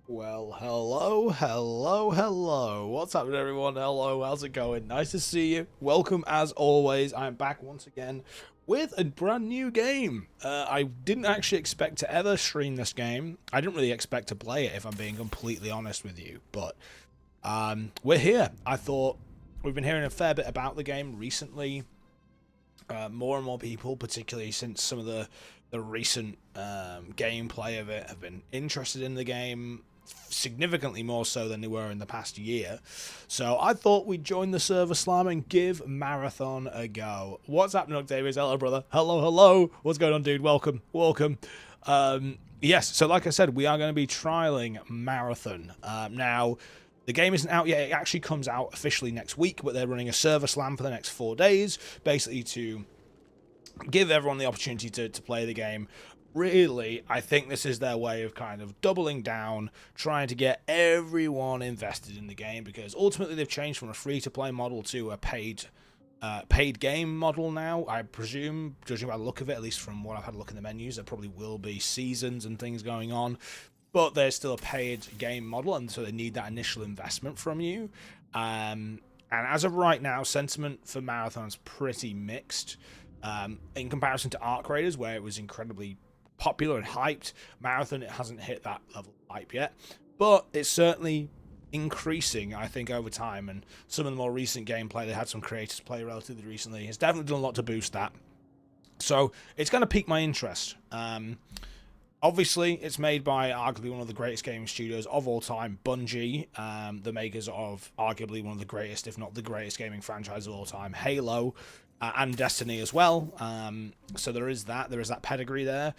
Well, hello. What's happening, everyone? Hello, how's it going? Nice to see you. Welcome, as always. I'm back once again with a brand new game. I didn't actually expect to ever stream this game. I didn't really expect to play it, if I'm being completely honest with you. But we're here. I thought we've been hearing a fair bit about the game recently. More and more people, particularly since some of the recent gameplay of it, have been interested in the game significantly more so than they were in the past year. So I thought we'd join the server slam and give Marathon a go. What's happening, Octavius? Hello, brother. Hello. What's going on, dude? Welcome. Yes, so like I said, we are going to be trialing Marathon. Now, the game isn't out yet. It actually comes out officially next week, but they're running a server slam for the next 4 days, basically to give everyone the opportunity to play the game. Really, I think this is their way of kind of doubling down, trying to get everyone invested in the game, because ultimately they've changed from a free-to-play model to a paid game model now. I presume, judging by the look of it, at least from what I've had a look in the menus, there probably will be seasons and things going on, but there's still a paid game model, and so they need that initial investment from you. And as of right now, sentiment for Marathon's pretty mixed. In comparison to Arc Raiders, where it was incredibly popular and hyped, Marathon, it hasn't hit that level of hype yet, but it's certainly increasing, I think, over time. And some of the more recent gameplay, they had some creators play relatively recently, has definitely done a lot to boost that. So it's going to pique my interest. Obviously, it's made by arguably one of the greatest gaming studios of all time, Bungie, the makers of arguably one of the greatest, if not the greatest gaming franchise of all time, Halo, and Destiny as well. So there is that pedigree there.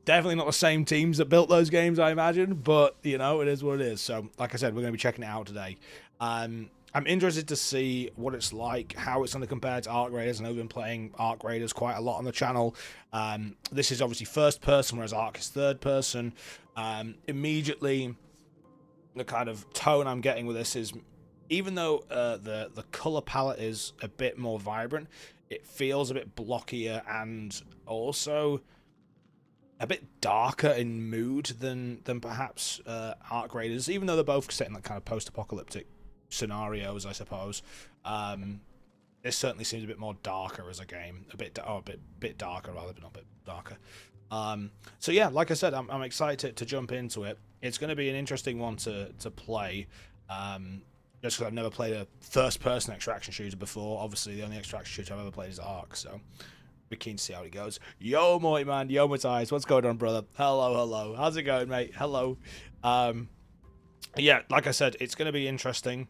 Definitely not the same teams that built those games, I imagine, but, you know, it is what it is. So, like I said, we're going to be checking it out today. I'm interested to see what it's like, how it's going to compare to Arc Raiders. I know we've been playing Arc Raiders quite a lot on the channel. This is obviously first person, whereas Arc is third person. Immediately, the kind of tone I'm getting with this is, even though the color palette is a bit more vibrant, it feels a bit blockier and also a bit darker in mood than perhaps Arc Raiders, even though they're both set in that kind of post-apocalyptic scenarios, I suppose. This certainly seems a bit more darker as a game, a bit darker rather, but not a bit darker. So yeah, like I said, I'm excited to jump into it. It's going to be an interesting one to play. Just because I've never played a first-person extraction shooter before. Obviously, the only extraction shooter I've ever played is Ark, so be keen to see how it goes. Yo, Morty man, yo, Matthias, what's going on, brother? Hello. How's it going, mate? Hello. Yeah, like I said, it's going to be interesting.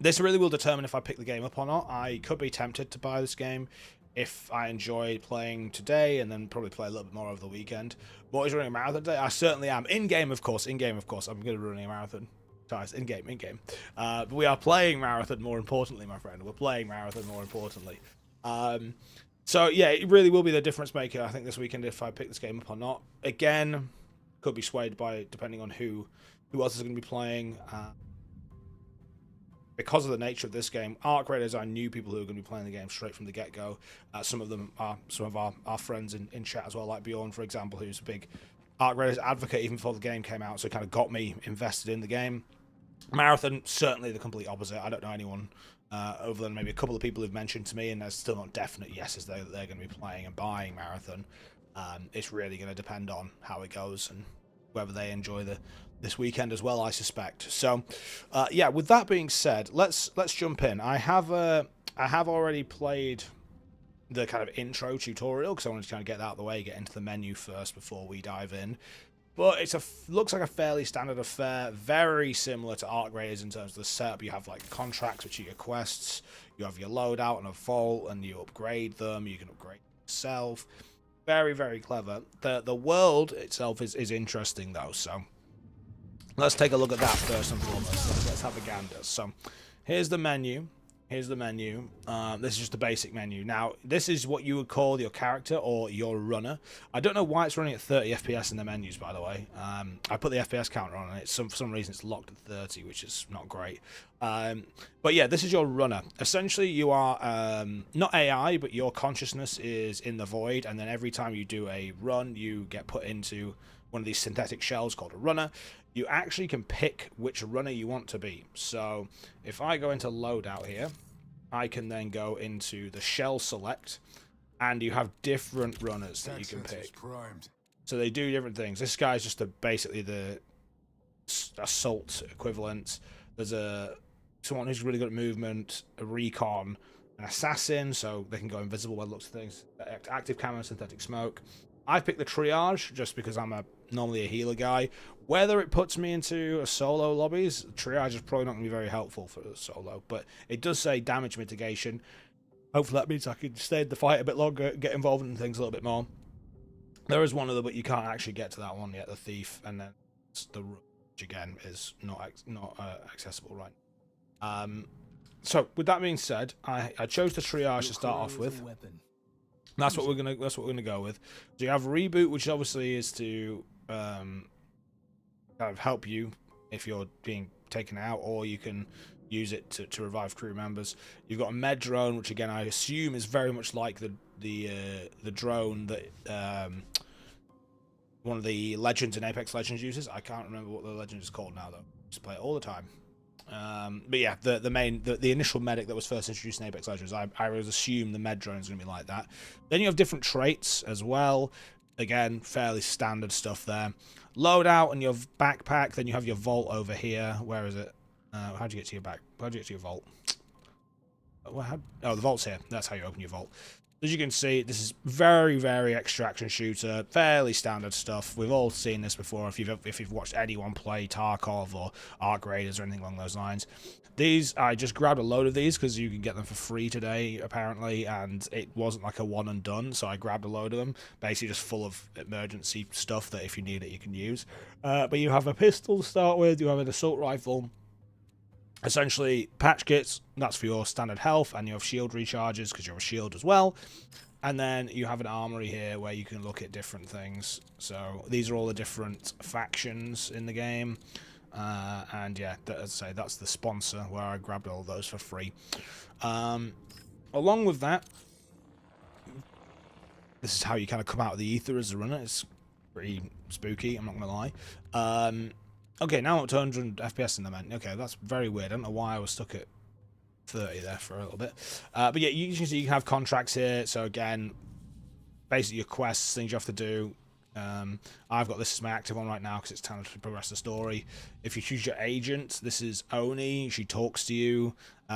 This really will determine if I pick the game up or not. I could be tempted to buy this game if I enjoy playing today, and then probably play a little bit more over the weekend. What is running a marathon today? I certainly am. In-game, of course. I'm going to be running a marathon. In-game. But we are playing Marathon, more importantly, my friend. We're playing Marathon, more importantly. So, yeah, it really will be the difference maker, I think, this weekend if I pick this game up or not. Again, could be swayed by, depending on who else is going to be playing. Because of the nature of this game, Arc Raiders, I knew people who were going to be playing the game straight from the get-go. Some of them are some of our friends in chat as well, like Bjorn, for example, who's a big Arc Raiders advocate even before the game came out, so it kind of got me invested in the game. Marathon, certainly the complete opposite. I don't know anyone other than maybe a couple of people who've mentioned to me, and there's still not definite yeses that they're going to be playing and buying Marathon. It's really going to depend on how it goes and whether they enjoy this weekend as well, I suspect. So, yeah, with that being said, let's jump in. I have already played the kind of intro tutorial because I wanted to kind of get that out of the way, get into the menu first before we dive in. But looks like a fairly standard affair, very similar to Arc Raiders in terms of the setup. You have like contracts, which are your quests. You have your loadout and a vault, and you upgrade them. You can upgrade yourself. Very, very clever. The world itself is interesting though. So let's take a look at that first and foremost. Let's have a gander. So here's the menu. This is just a basic menu. Now, this is what you would call your character or your runner. I don't know why it's running at 30 FPS in the menus, by the way. I put the FPS counter on, and for some reason it's locked at 30, which is not great. But yeah, this is your runner. Essentially, you are not AI, but your consciousness is in the void, and then every time you do a run, you get put into one of these synthetic shells called a runner, you actually can pick which runner you want to be. So if I go into loadout here, I can then go into the shell select, and you have different runners that you can pick. So they do different things. This guy's just basically the assault equivalent. There's someone who's really good at movement, a recon, an assassin, so they can go invisible by the looks of things, active camo, synthetic smoke. I picked the triage just because I'm normally a healer guy. Whether it puts me into a solo lobbies, triage is probably not going to be very helpful for a solo, but it does say damage mitigation. Hopefully that means I can stay in the fight a bit longer, get involved in things a little bit more. There is one other, but you can't actually get to that one yet, the thief, and then the rook, which again is not accessible right now. So with that being said, I chose the triage to start off with. That's what we're gonna go with. So you have reboot, which obviously is to kind of help you if you're being taken out, or you can use it to revive crew members. You've got a med drone, which again I assume is very much like the drone that one of the legends in Apex Legends uses. I can't remember what the legend is called now though. I just play it all the time. But yeah, the initial medic that was first introduced in Apex Legends, I would assume the med drone is going to be like that. Then you have different traits as well. Again, fairly standard stuff there. Loadout and your backpack. Then you have your vault over here. Where is it? How'd you get to your back? How'd you get to your vault? Oh, the vault's here. That's how you open your vault. As you can see, this is very, very extraction shooter, fairly standard stuff. We've all seen this before if you've watched anyone play Tarkov or Arc Raiders or anything along those lines. These, I just grabbed a load of these because you can get them for free today, apparently, and it wasn't like a one and done, so I grabbed a load of them, basically just full of emergency stuff that if you need it, you can use. But you have a pistol to start with, you have an assault rifle, essentially patch kits, that's for your standard health, and you have shield recharges because you're a shield as well. And then you have an armory here where you can look at different things. So these are all the different factions in the game. And yeah, as I say, that's the sponsor where I grabbed all those for free. Along with that, this is how you kind of come out of the ether as a runner. It's pretty spooky, I'm not going to lie. Okay, now I'm up to 100 FPS in the man. Okay, that's very weird. I don't know why I was stuck at 30 there for a little bit. But yeah, you can see you can have contracts here. So again, basically your quests, things you have to do. I've got this as my active one right now because it's time to progress the story. If you choose your agent, this is Oni. She talks to you.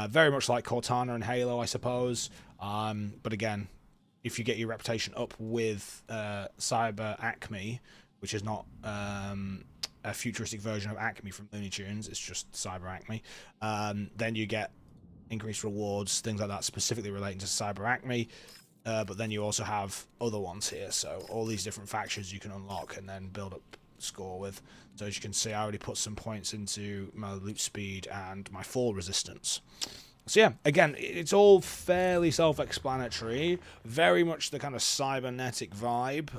Very much like Cortana and Halo, I suppose. But again, if you get your reputation up with Cyber Acme, which is not a futuristic version of Acme from Looney Tunes, it's just Cyber Acme, then you get increased rewards, things like that, specifically relating to Cyber Acme. But then you also have other ones here, so all these different factions you can unlock and then build up score with. So as you can see, I already put some points into my loot speed and my fall resistance. So yeah, again, it's all fairly self-explanatory, very much the kind of cybernetic vibe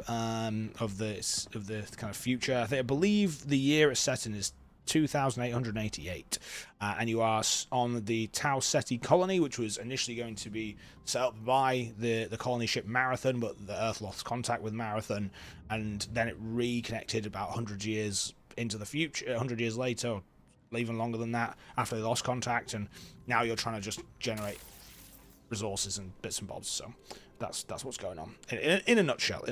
of the kind of future. I believe the year it's set in is 2888, and you are on the Tau Ceti colony, which was initially going to be set up by the colony ship Marathon, but the Earth lost contact with Marathon, and then it reconnected about 100 years into the future, 100 years later, or even longer than that, after they lost contact, and now you're trying to just generate resources and bits and bobs. So that's what's going on in a nutshell.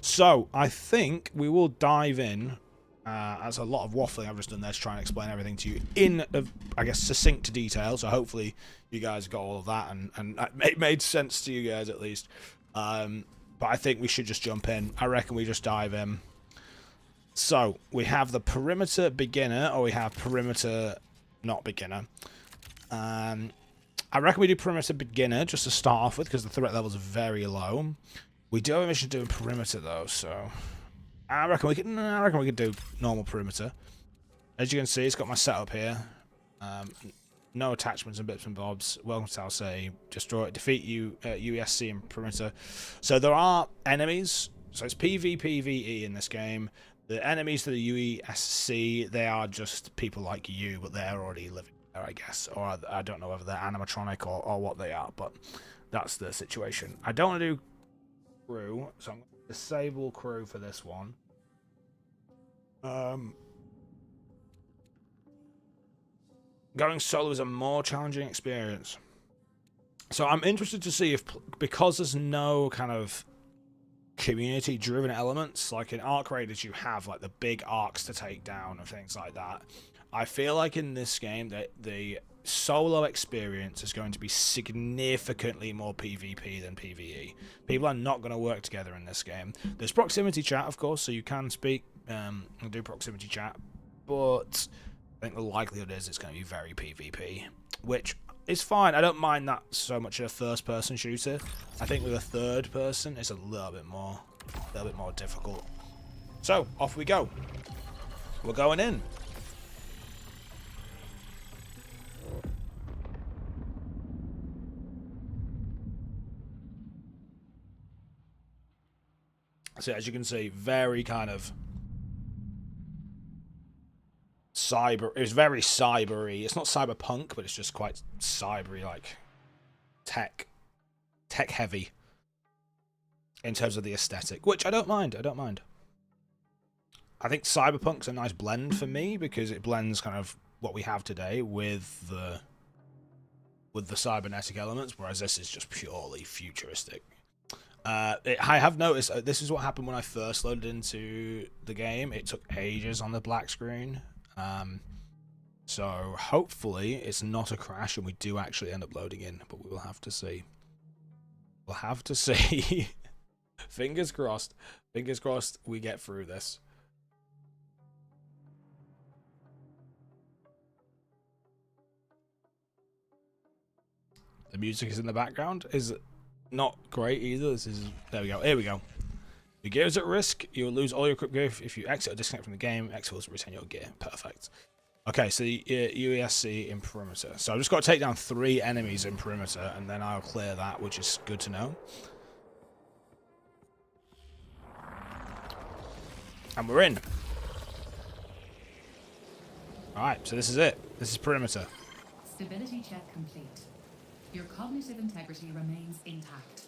So I think we will dive in. That's a lot of waffling I've just done there to try and explain everything to you in, I guess, succinct detail. So hopefully you guys got all of that and it made sense to you guys at least. But I think we should just jump in. I reckon we just dive in. So we have the perimeter beginner, or we have perimeter not beginner. I reckon we do perimeter beginner just to start off with because the threat levels are very low. We do have a mission doing perimeter though, so I reckon we could do normal perimeter. As you can see, it's got my setup here. No attachments and bits and bobs. Welcome to Tau Ceti. Destroy it. Defeat UESC in perimeter. So there are enemies. So it's PvPvE in this game. The enemies to the UESC, they are just people like you, but they're already living there, I guess. Or I don't know whether they're animatronic or what they are, but that's the situation. I don't want to do crew, so I'm going disable crew for this one. Going solo is a more challenging experience. So I'm interested to see if, because there's no kind of community-driven elements, like in Arc Raiders you have like the big arcs to take down and things like that. I feel like in this game that the solo experience is going to be significantly more PvP than PvE. People are not going to work together in this game. There's proximity chat, of course, so you can speak and do proximity chat, but I think the likelihood is it's going to be very PvP, which is fine. I don't mind that so much in a first-person shooter. I think with a third person, it's a little bit more difficult. So off we go. We're going in. So as you can see, very kind of cyber. It's very cybery. It's not cyberpunk, but it's just quite cybery, like tech heavy in terms of the aesthetic, which I don't mind. I think cyberpunk's a nice blend for me because it blends kind of what we have today with the cybernetic elements, whereas this is just purely futuristic. I have noticed this is what happened when I first loaded into the game. It took ages on the black screen. So hopefully it's not a crash and we do actually end up loading in, but we will have to see. We'll have to see. Fingers crossed. Fingers crossed we get through this. The music is in the background. Is not great either. There we go. Here we go. Your gear is at risk. You will lose all your equipped gear if you exit or disconnect from the game. Exit will retain your gear. Perfect. Okay, so the UESC in perimeter. So I've just got to take down 3 enemies in perimeter, and then I'll clear that, which is good to know. And we're in. Alright, so this is it. This is perimeter. Stability check complete. Your cognitive integrity remains intact.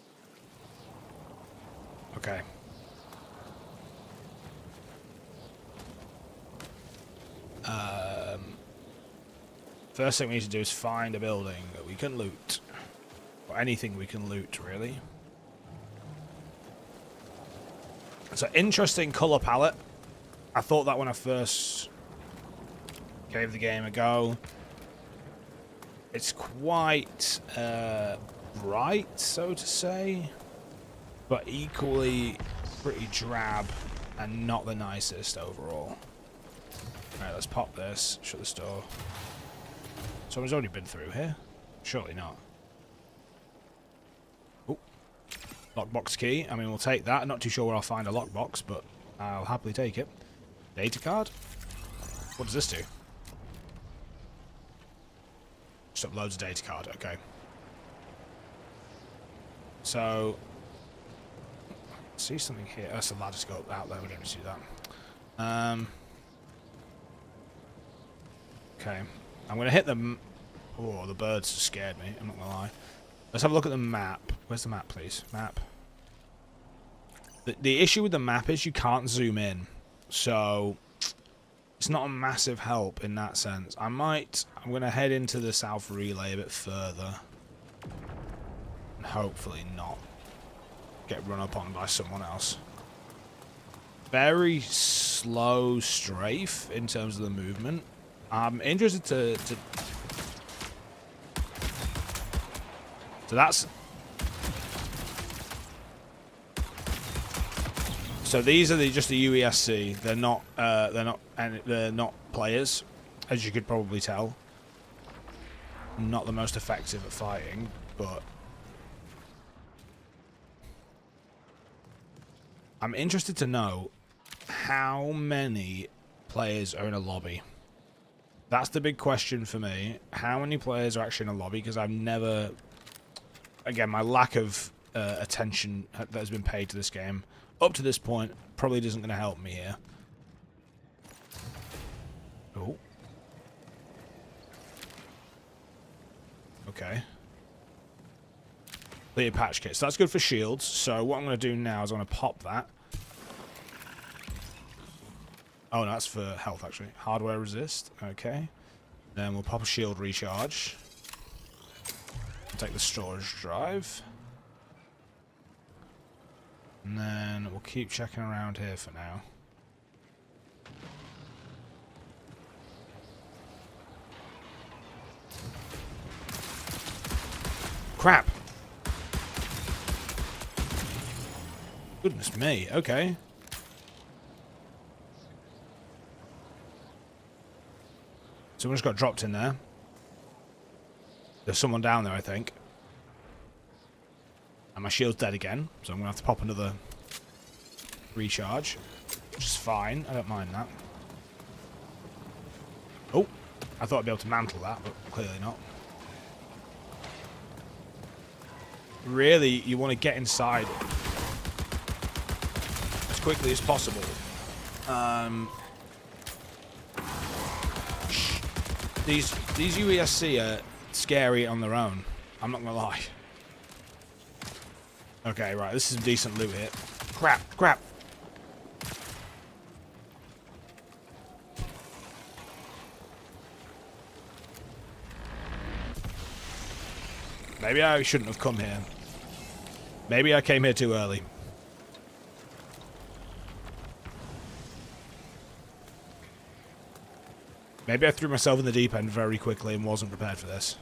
Okay. First thing we need to do is find a building that we can loot. Or anything we can loot, really. It's an interesting colour palette. I thought that when I first gave the game a go. It's quite bright, so to say, but equally pretty drab and not the nicest overall. Alright, let's pop this, shut this door. Someone's already been through here? Surely not. Oh, lockbox key. I mean, we'll take that. I'm not too sure where I'll find a lockbox, but I'll happily take it. Data card? What does this do? Just uploads a data card, okay. So, see something here. That's a ladder scope out there, we don't need to do that. Okay, I'm going to hit them. Oh, the birds scared me, I'm not going to lie. Let's have a look at the map. Where's the map, please? Map. The issue with the map is you can't zoom in, so it's not a massive help in that sense. I'm going to head into the South Relay a bit further. And hopefully not get run up on by someone else. Very slow strafe in terms of the movement. I'm interested to so that's... So these are just the UESC. They're not players, as you could probably tell. Not the most effective at fighting, but I'm interested to know how many players are in a lobby. That's the big question for me. How many players are actually in a lobby? Because I've never... Again, my lack of attention that has been paid to this game up to this point probably isn't going to help me here. Oh. Okay. Clear patch kit. So that's good for shields. So what I'm going to do now is I'm going to pop that. Oh, no, that's for health, actually. Hardware resist. Okay. Then we'll pop a shield recharge. Take the storage drive. And then we'll keep checking around here for now. Crap! Goodness me, okay. Someone just got dropped in there. There's someone down there, I think. And my shield's dead again, so I'm going to have to pop another recharge. Which is fine, I don't mind that. Oh, I thought I'd be able to mantle that, but clearly not. Really, you want to get inside as quickly as possible. These UESC are scary on their own. I'm not gonna lie. Okay, right, this is some decent loot here. Crap, crap. Maybe I shouldn't have come here. Maybe I came here too early. Maybe I threw myself in the deep end very quickly and wasn't prepared for this.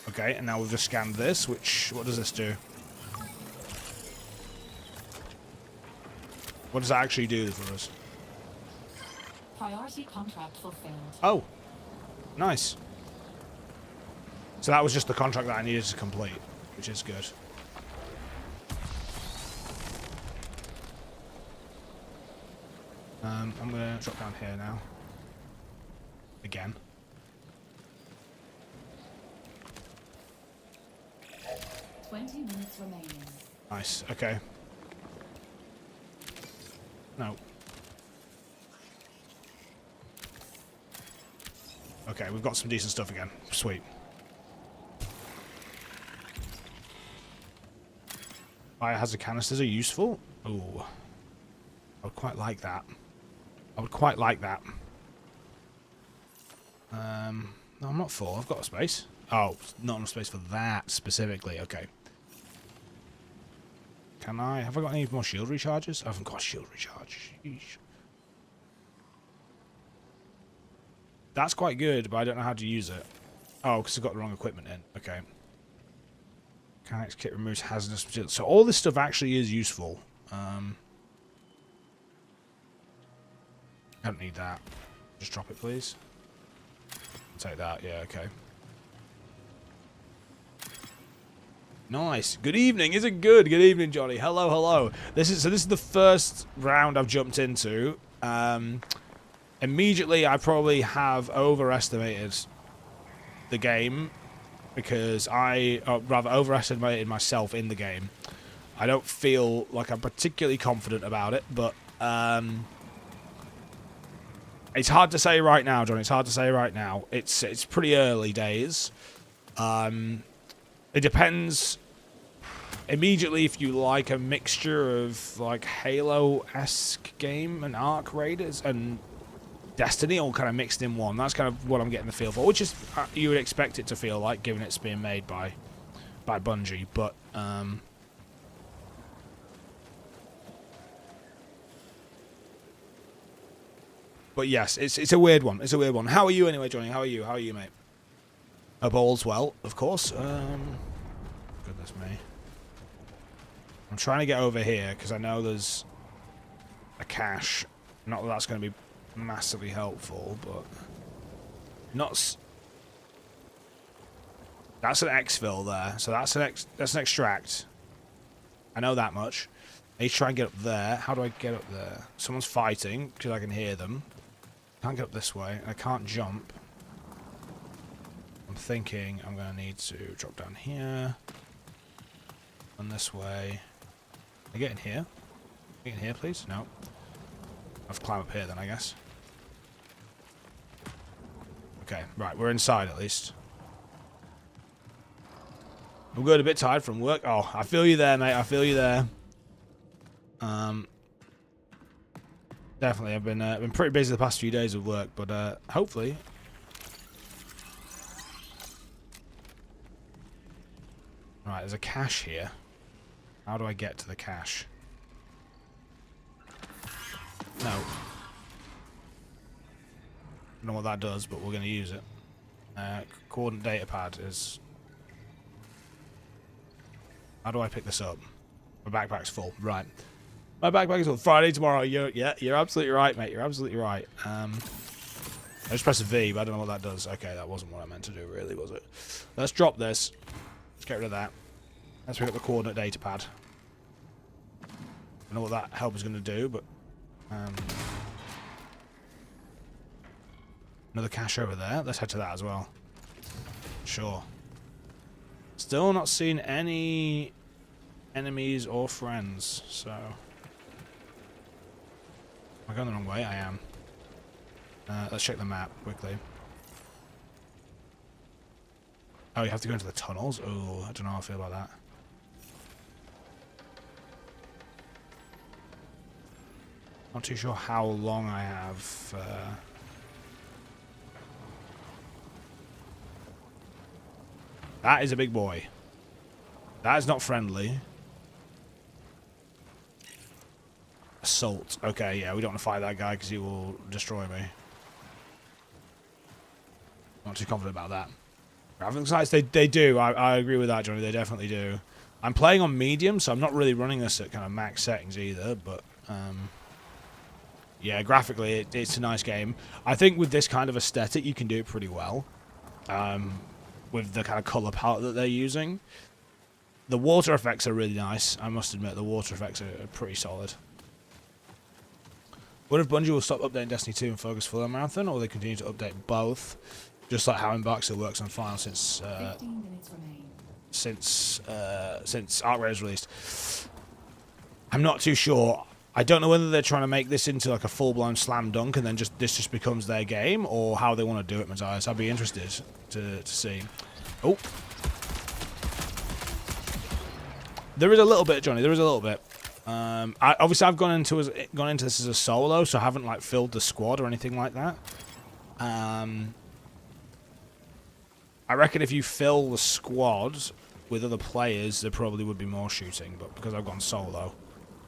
Okay, and now we've just scanned this, which... What does this do? What does that actually do for us? Priority contract fulfilled. Oh, nice. So that was just the contract that I needed to complete, which is good. I'm going to drop down here now. Again. "20 minutes remaining." Nice, okay. No. Okay, we've got some decent stuff again. Sweet. Biohazard canisters are useful. Ooh. I would quite like that. I would quite like that. No, I'm not full. I've got a space. Oh, not enough space for that specifically. Okay. Can I? Have I got any more shield recharges? I haven't got a shield recharge. Sheesh. That's quite good, but I don't know how to use it. Oh, because I've got the wrong equipment in. Okay. Mechanics kit removes hazardous materials. So all this stuff actually is useful. I don't need that. Just drop it, please. Take that. Yeah, okay. Nice. Good evening. Is it good? Good evening, Johnny. Hello, hello. This is the first round I've jumped into. Immediately, I probably have overestimated the game because rather overestimated myself in the game. I don't feel like I'm particularly confident about it, but it's hard to say right now, John. It's hard to say right now. It's pretty early days. It depends immediately if you like a mixture of like Halo-esque game and Ark Raiders and Destiny all kind of mixed in one. That's kind of what I'm getting the feel for, which is you would expect it to feel like, given it's being made by Bungie. But yes, it's a weird one. It's a weird one. How are you anyway, Johnny? How are you? How are you, mate? Hope all's well, of course. Goodness me. I'm trying to get over here because I know there's a cache. Not that that's going to be massively helpful, but that's an exfil there. So that's an extract. I know that much. I need to try and get up there. How do I get up there? Someone's fighting because I can hear them. Can't get up this way. I can't jump. I'm thinking I'm going to need to drop down here. And this way. Can I get in here? Get in here, please? No. I have to climb up here then, I guess. Okay, right. We're inside at least. I'm good, a bit tired from work. Oh, I feel you there, mate. I feel you there. Definitely, I've been pretty busy the past few days of work, but hopefully. Right, there's a cache here. How do I get to the cache? No. I don't know what that does, but we're going to use it. Coordinate data pad is... How do I pick this up? My backpack's full. Right. My backpack is full. Friday tomorrow. You're absolutely right, mate. You're absolutely right. I just press a V, but I don't know what that does. Okay, that wasn't what I meant to do, really, was it? Let's drop this. Let's get rid of that. Let's pick up the coordinate data pad. I don't know what that help is going to do, but... another cache over there. Let's head to that as well. Sure. Still not seen any enemies or friends, so... Am I going the wrong way? I am. Let's check the map quickly. Oh, you have to go into the tunnels? Oh, I don't know how I feel about that. Not too sure how long I have. That is a big boy. That is not friendly. Assault. Okay, yeah, we don't want to fight that guy because he will destroy me. Not too confident about that. Graphics sites, they do. I agree with that, Johnny. They definitely do. I'm playing on medium, so I'm not really running this at kind of max settings either, but... yeah, graphically, it's a nice game. I think with this kind of aesthetic, you can do it pretty well. With the kind of colour palette that they're using. The water effects are really nice. I must admit, the water effects are pretty solid. What if Bungie will stop updating Destiny 2 and focus fully on Marathon, or will they continue to update both? Just like how Embark still works on Final since... 15 minutes remain. since Arc Raid's released. I'm not too sure. I don't know whether they're trying to make this into like a full-blown slam dunk and then this just becomes their game, or how they want to do it, Matthias. I'd be interested to see. Oh. There is a little bit, Johnny. There is a little bit. Obviously, I've gone into this as a solo, so I haven't like filled the squad or anything like that. I reckon if you fill the squad with other players, there probably would be more shooting, but because I've gone solo...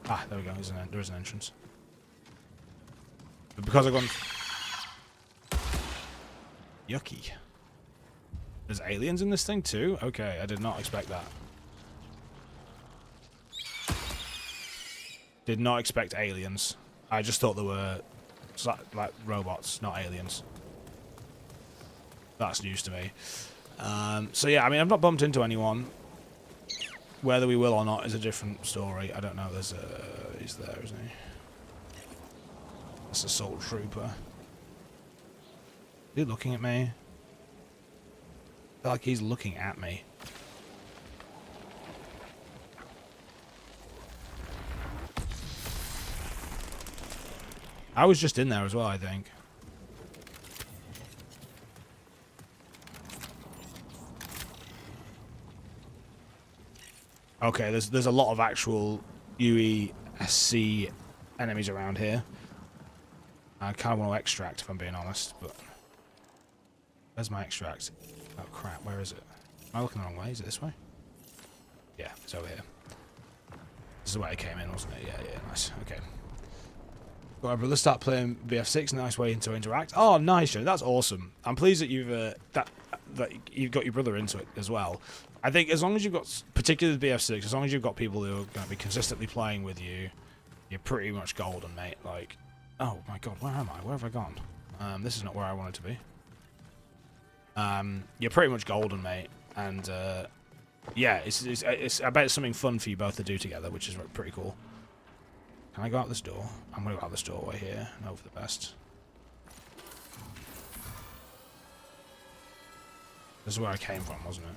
Ah, there we go. There is an entrance. But because I've gone... Yucky. There's aliens in this thing too? Okay, I did not expect that. Did not expect aliens. I just thought they were like robots, not aliens. That's news to me. So yeah, I mean, I've not bumped into anyone. Whether we will or not is a different story. I don't know. He's there, isn't he? That's Assault Trooper. Is he looking at me? I feel like he's looking at me. I was just in there as well, I think. Okay, there's a lot of actual UESC enemies around here. I kind of want to extract, if I'm being honest, but... Where's my extract? Oh, crap, where is it? Am I looking the wrong way? Is it this way? Yeah, it's over here. This is where I came in, wasn't it? Yeah, nice. Okay. Alright, but let's start playing BF6. Nice way to interact. Oh, nice, Joe. That's awesome. I'm pleased that you've that you've got your brother into it as well. I think as long as you've got, particularly BF6, as long as you've got people who are going to be consistently playing with you, you're pretty much golden, mate. Like, oh my god, where am I? Where have I gone? This is not where I wanted to be. You're pretty much golden, mate. And yeah, I bet it's something fun for you both to do together, which is pretty cool. Can I go out this door? I'm going to go out this doorway here and hope for the best. This is where I came from, wasn't it?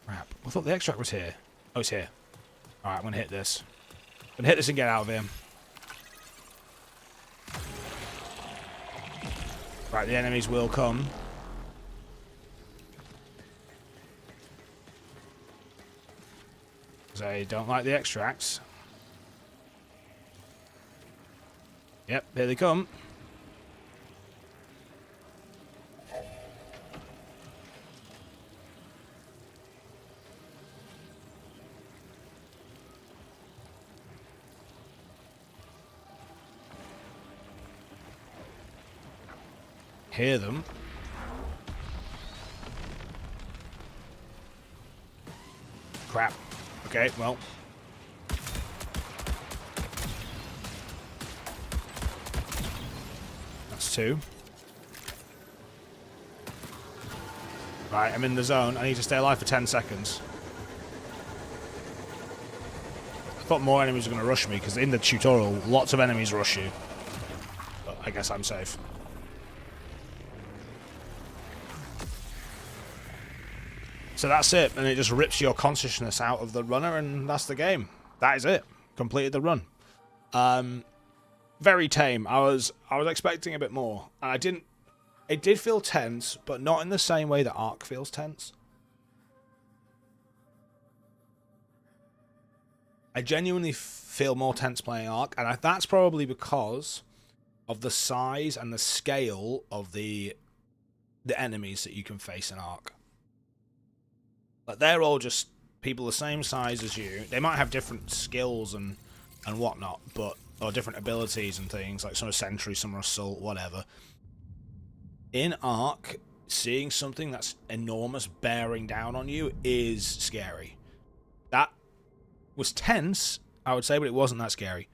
Crap. I thought the extract was here. Oh, it's here. Alright, I'm going to hit this. I'm going to hit this and get out of here. Right, the enemies will come. They don't like the extracts. Yep, here they come. Hear them. Crap. Okay, well. That's 2. Right, I'm in the zone. I need to stay alive for 10 seconds. I thought more enemies were going to rush me, because in the tutorial, lots of enemies rush you. But I guess I'm safe. So that's it, and it just rips your consciousness out of the runner, and that's the game. That is it. Completed the run. Very tame. I was expecting a bit more, and I didn't. It did feel tense, but not in the same way that Ark feels tense. I genuinely feel more tense playing Ark, and that's probably because of the size and the scale of the enemies that you can face in Ark. Like, they're all just people the same size as you. They might have different skills and whatnot, or different abilities and things. Like some are sentry, some are assault, whatever. In Ark, seeing something that's enormous bearing down on you is scary. That was tense, I would say, but it wasn't that scary.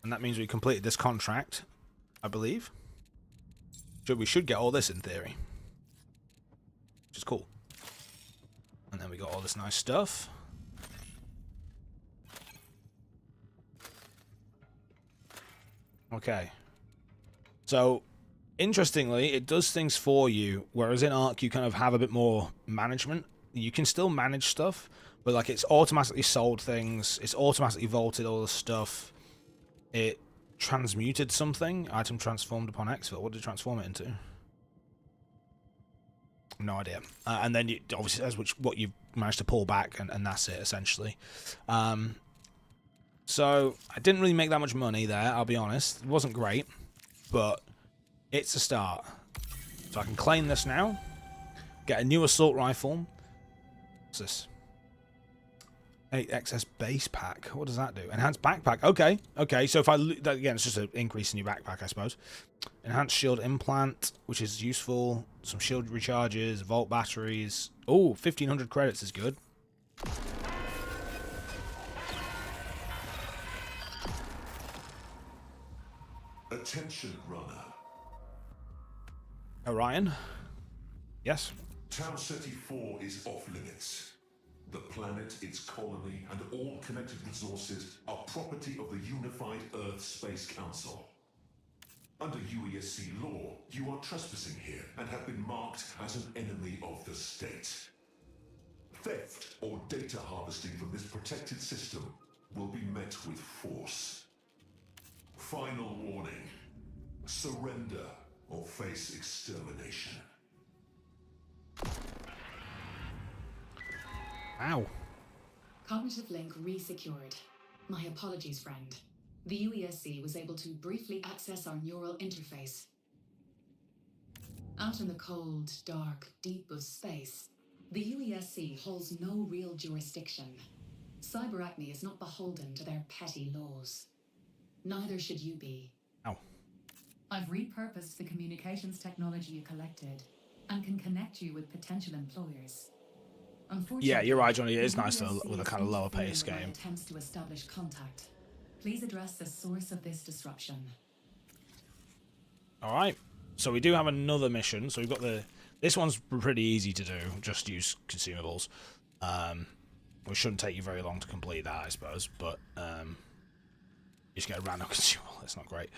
And that means we completed this contract, I believe. We should get all this in theory, which is cool. And then we got all this nice stuff. Okay. So, interestingly, it does things for you, whereas in Ark you kind of have a bit more management. You can still manage stuff, but like it's automatically sold things, it's automatically vaulted all the stuff. It transmuted something. Item transformed upon exfil. What did it transform it into? No idea. And then it obviously says what you've managed to pull back, and that's it essentially. So I didn't really make that much money there, I'll be honest. It wasn't great, but it's a start. So I can claim this now. Get a new assault rifle. What's this? 8 XS base pack. What does that do? Enhanced backpack. Okay. Okay. So if that, again, it's just an increase in your backpack, I suppose. Enhanced shield implant, which is useful. Some shield recharges, vault batteries. Oh, 1,500 credits is good. Attention, runner. Orion. Yes. Tau Ceti 4 is off limits. The planet, its colony, and all connected resources are property of the Unified Earth Space Council. Under UESC law, you are trespassing here and have been marked as an enemy of the state. Theft or data harvesting from this protected system will be met with force. Final warning. Surrender or face extermination. Ow. Cognitive link re-secured. My apologies, friend. The UESC was able to briefly access our neural interface. Out in the cold, dark, deep of space, the UESC holds no real jurisdiction. Cyberacne is not beholden to their petty laws. Neither should you be. Ow. I've repurposed the communications technology you collected and can connect you with potential employers. Yeah, you're right, Johnny. It is nice with a kind of lower pace game. Attempts to establish contact. Please address the source of this disruption. All right. So we do have another mission. So we've got this one's pretty easy to do. Just use consumables. It shouldn't take you very long to complete that, I suppose. But you just get a random consumable. It's not great.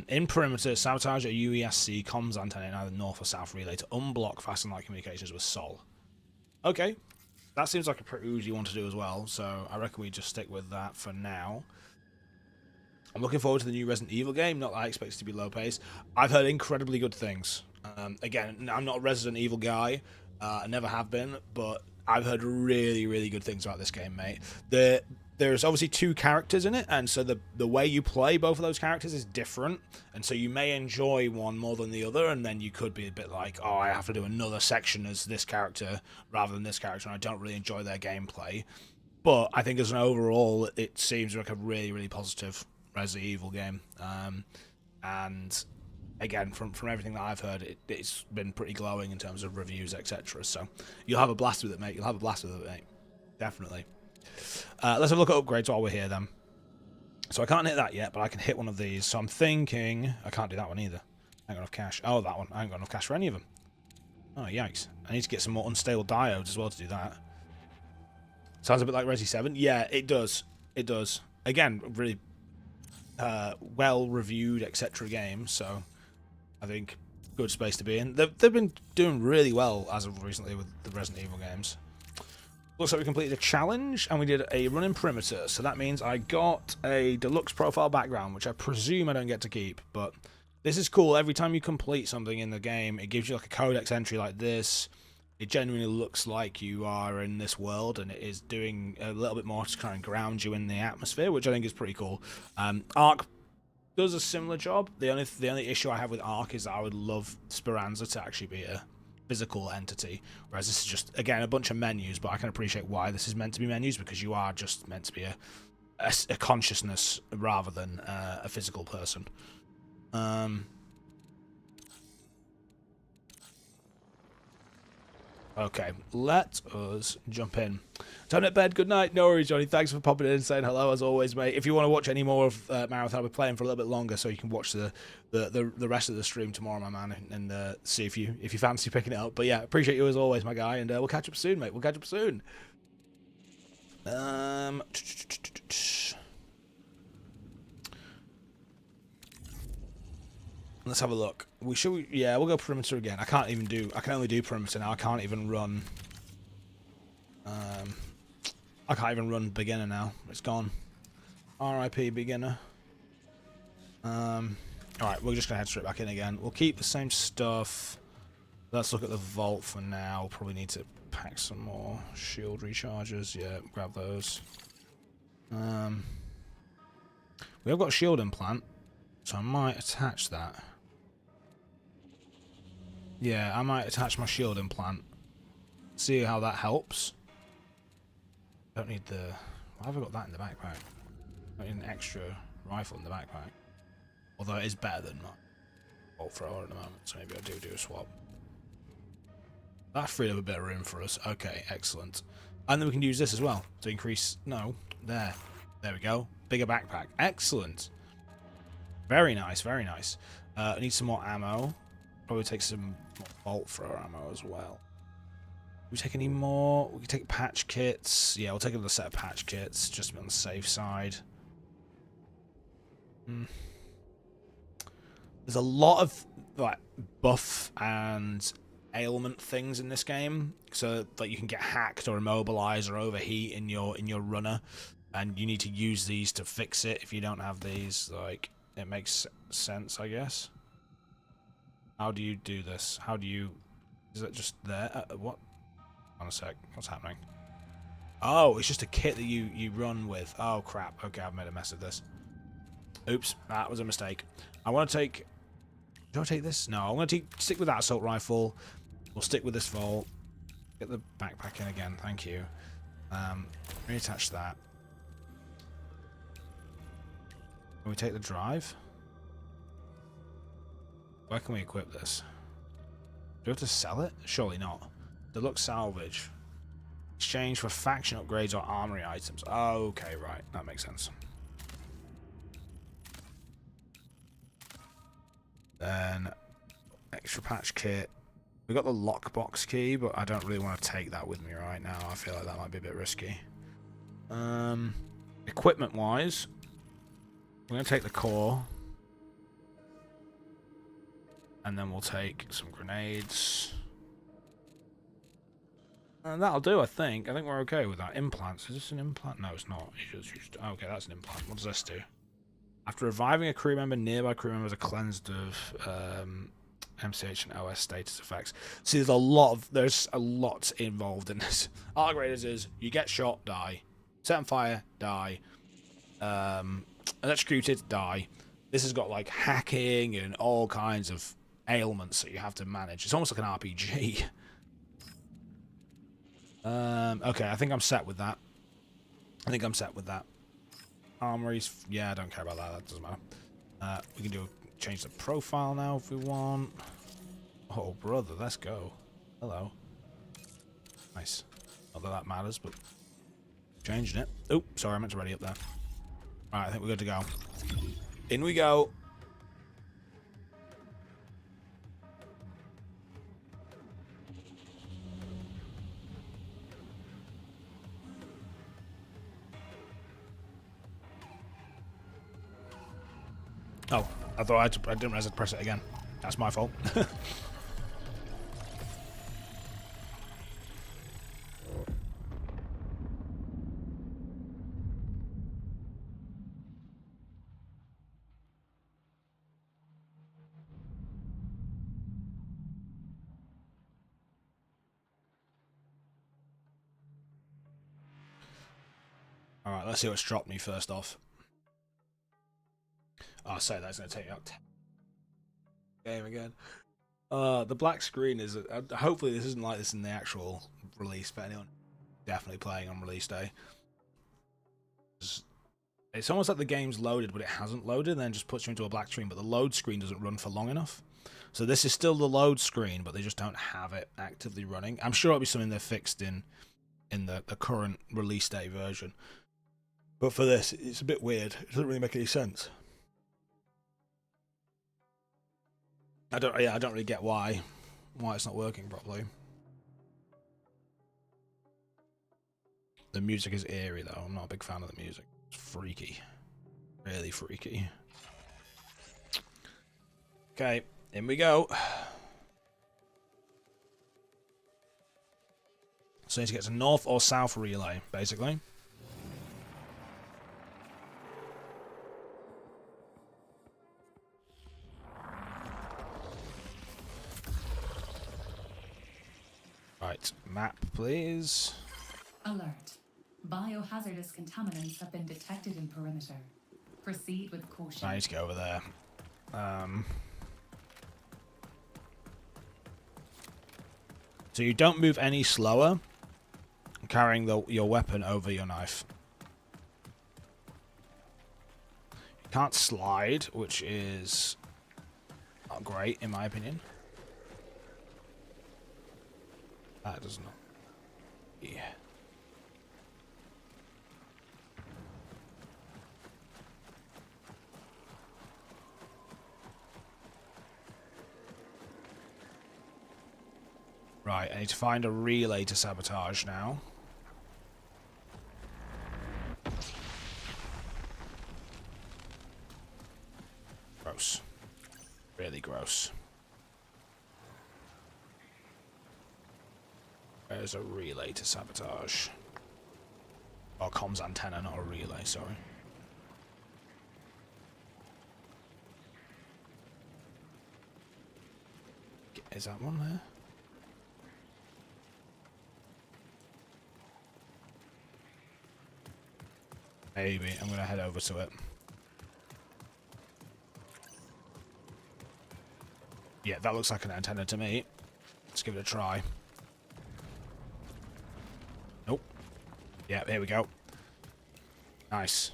In perimeter, sabotage a UESC comms antenna in either north or south relay to unblock fast and light communications with Sol. Okay, that seems like a pretty easy one to do as well, so I reckon we just stick with that for now. I'm looking forward to the new Resident Evil game, not that I expect it to be low pace. I've heard incredibly good things Again, I'm not a Resident Evil guy. I never have been, but I've heard really, really good things about this game, mate. There's obviously 2 characters in it, and so the way you play both of those characters is different, and so you may enjoy one more than the other, and then you could be a bit like, oh, I have to do another section as this character rather than this character, and I don't really enjoy their gameplay. But I think as an overall, it seems like a really, really positive Resident Evil game. And again, from everything that I've heard, it's been pretty glowing in terms of reviews, etc. So you'll have a blast with it, mate. You'll have a blast with it, mate. Definitely. Let's have a look at upgrades while we're here, then. So I can't hit that yet, but I can hit one of these. So I'm thinking... I can't do that one either. I ain't got enough cash. Oh, that one. I ain't got enough cash for any of them. Oh, yikes. I need to get some more unstable diodes as well to do that. Sounds a bit like Resi 7. Yeah, it does. It does. Again, really well-reviewed, etc. game, so I think good space to be in. They've been doing really well as of recently with the Resident Evil games. Looks like we completed a challenge, and we did a running perimeter, so that means I got a deluxe profile background, which I presume I don't get to keep, but this is cool. Every time you complete something in the game, it gives you like a codex entry like this. It genuinely looks like you are in this world, and it is doing a little bit more to kind of ground you in the atmosphere, which I think is pretty cool. Ark does a similar job. The only issue I have with Ark is that I would love Speranza to actually be a physical entity, whereas this is just, again, a bunch of menus, but I can appreciate why this is meant to be menus, because you are just meant to be a consciousness rather than a physical person. Okay, let us jump in. Time at bed, good night. No worries, Johnny. Thanks for popping in and saying hello as always, mate. If you want to watch any more of Marathon, I'll be playing for a little bit longer, so you can watch the rest of the stream tomorrow, my man, and see if you fancy picking it up. But yeah, appreciate you as always, my guy, and we'll catch up soon, mate. We'll catch up soon. Let's have a look. Yeah, we'll go perimeter again. I can only do perimeter now. I can't even run. I can't even run beginner now. It's gone. RIP beginner. Alright, we're just gonna head straight back in again. We'll keep the same stuff. Let's look at the vault for now. Probably need to pack some more shield recharges. Yeah, grab those. We have got a shield implant, so I might attach that. Yeah, I might attach my shield implant. See how that helps. Don't need the... Why have I got that in the backpack? I need an extra rifle in the backpack. Although it is better than my bolt thrower at the moment, so maybe I do a swap. That freed up a bit of room for us. Okay, excellent. And then we can use this as well to increase... No, there. There we go. Bigger backpack. Excellent. Very nice, very nice. I need some more ammo. Probably take some more bolt thrower ammo as well. Do we take any more? We can take patch kits. Yeah, we'll take another set of patch kits, just to be on the safe side. There's a lot of like buff and ailment things in this game, so that you can get hacked or immobilized or overheat in your runner, and you need to use these to fix it. If you don't have these, like, it makes sense, I guess. How do you do this? How do you... Is it just there? What? Hold on a sec. What's happening? Oh, it's just a kit that you run with. Oh, crap. Okay, I've made a mess of this. Oops. That was a mistake. I want to take... Do I take this? No, I'm going to stick with that assault rifle. We'll stick with this vault. Get the backpack in again. Thank you. Reattach that. Can we take the drive? Where can we equip this? Do we have to sell it? Surely not. Deluxe salvage. Exchange for faction upgrades or armory items. Okay, right. That makes sense. Then extra patch kit. We got the lockbox key, but I don't really want to take that with me right now. I feel like that might be a bit risky. Equipment wise, we're going to take the core. And then we'll take some grenades. And that'll do, I think. I think we're okay with that. Implants. Is this an implant? No, it's not. Okay, that's an implant. What does this do? After reviving a crew member, nearby crew members are cleansed of MCH and OS status effects. See, there's a lot involved in this. Arc Raiders is you get shot, die. Set on fire, die. Electrocuted, die. This has got like hacking and all kinds of ailments that you have to manage. It's almost like an RPG. Okay, I think I'm set with that. Armories, yeah, I don't care about that. That doesn't matter. We can change the profile now if we want. Oh, brother, let's go. Hello. Nice. Not that that matters, but changing it. Oh, sorry, I meant to ready up there. Alright, I think we're good to go. In we go. Oh, I thought I didn't realize I'd press it again. That's my fault. Alright, let's see what's dropped me first off. I'll say that's going to take you out. Game again. The black screen is... hopefully this isn't like this in the actual release, but anyone definitely playing on release day. It's almost like the game's loaded, but it hasn't loaded, and then just puts you into a black screen, but the load screen doesn't run for long enough. So this is still the load screen, but they just don't have it actively running. I'm sure it'll be something they're fixed in the current release day version. But for this, it's a bit weird. It doesn't really make any sense. I don't really get why it's not working properly. The music is eerie though. I'm not a big fan of the music. It's freaky. Really freaky. Okay, in we go. So you need to get to north or south relay, basically. Right, map, please. Alert. Biohazardous contaminants have been detected in perimeter. Proceed with caution. I need to go over there. So you don't move any slower carrying your weapon over your knife. You can't slide, which is not great in my opinion. That does not. Yeah. Right, I need to find a relay to sabotage now. Gross. Really gross. There's a relay to sabotage. Or comms antenna, not a relay, sorry. Is that one there? Maybe. I'm going to head over to it. Yeah, that looks like an antenna to me. Let's give it a try. Nope. Yeah, here we go. Nice.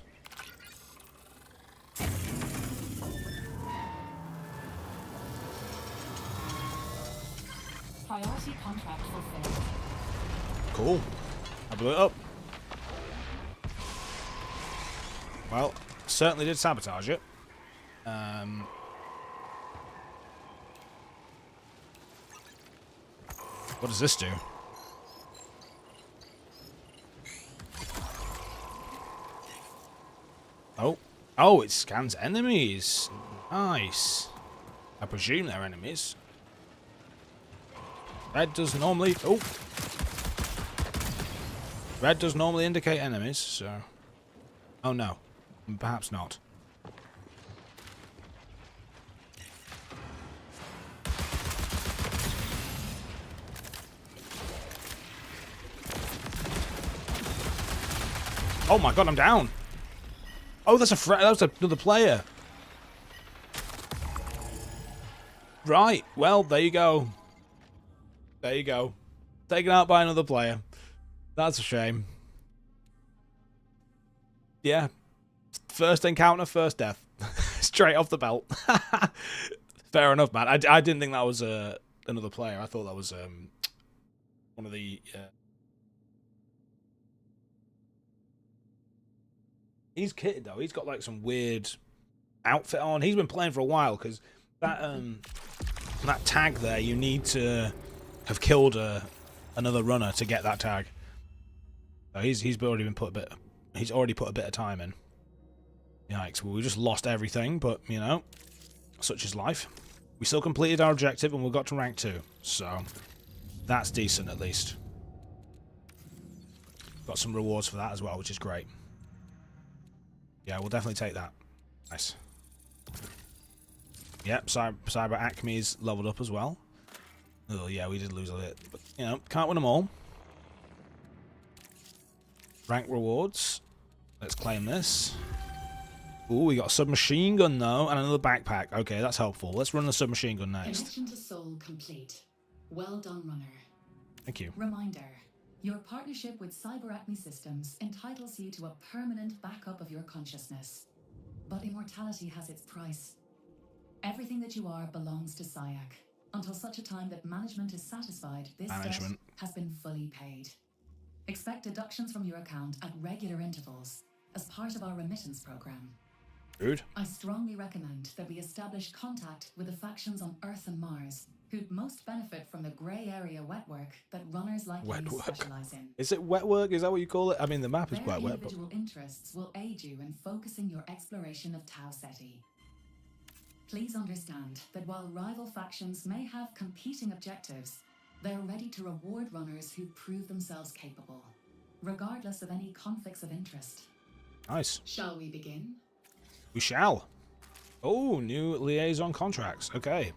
Priority contract fulfilled. Cool. I blew it up. Well, certainly did sabotage it. What does this do? Oh. Oh, it scans enemies. Nice. I presume they're enemies. Red does normally... Oh. Red does normally indicate enemies, so... Oh, no. Perhaps not. Oh my god, I'm down. Oh, that's another player. Right. Well, there you go. There you go. Taken out by another player. That's a shame. Yeah. First encounter, first death. Straight off the belt. Fair enough, man. I didn't think that was another player. I thought that was one of the... He's kitted, though. He's got, like, some weird outfit on. He's been playing for a while, because that tag there, you need to have killed another runner to get that tag. So he's already put a bit of time in. Yikes! Well, we just lost everything, but you know, such is life. We still completed our objective and we got to rank 2, so that's decent at least. Got some rewards for that as well, which is great. Yeah, we'll definitely take that. Nice. Yep, Cyber Acme's leveled up as well. Oh yeah, we did lose a bit, but you know, can't win them all. Rank rewards. Let's claim this. Ooh, we got a submachine gun though, and another backpack. Okay, that's helpful. Let's run the submachine gun next. Connection to Soul complete. Well done, runner. Thank you. Reminder. Your partnership with Cyber Acme Systems entitles you to a permanent backup of your consciousness. But immortality has its price. Everything that you are belongs to SIAC. Until such a time that management is satisfied, this debt has been fully paid. Expect deductions from your account at regular intervals as part of our remittance program. Good. I strongly recommend that we establish contact with the factions on Earth and Mars who'd most benefit from the grey area wet work that runners like you specialize in. Is it wet work? Is that what you call it? I mean, the map is quite wet. Individual interests will aid you in focusing your exploration of Tau Ceti. Please understand that while rival factions may have competing objectives, they're ready to reward runners who prove themselves capable, regardless of any conflicts of interest. Nice. Shall we begin? We shall. Oh, new liaison contracts. Okay.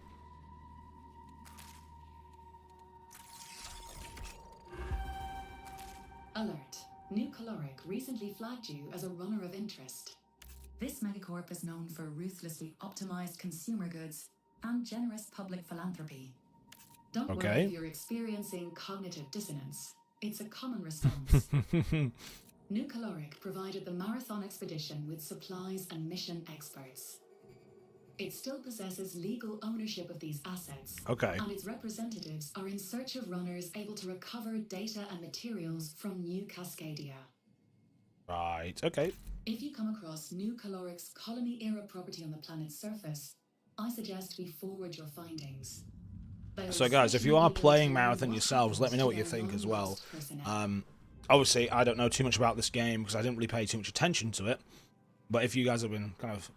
Alert. New Caloric recently flagged you as a runner of interest. This megacorp is known for ruthlessly optimized consumer goods and generous public philanthropy. Don't worry if you're experiencing cognitive dissonance. It's a common response. New Caloric provided the marathon expedition with supplies and mission experts. It still possesses legal ownership of these assets. Okay. And its representatives are in search of runners able to recover data and materials from New Cascadia. Right, okay. If you come across New Caloric's colony-era property on the planet's surface, I suggest we forward your findings. So guys, if you are playing Marathon yourselves, let me know what you think as well. Obviously, I don't know too much about this game because I didn't really pay too much attention to it. But if you guys have been kind of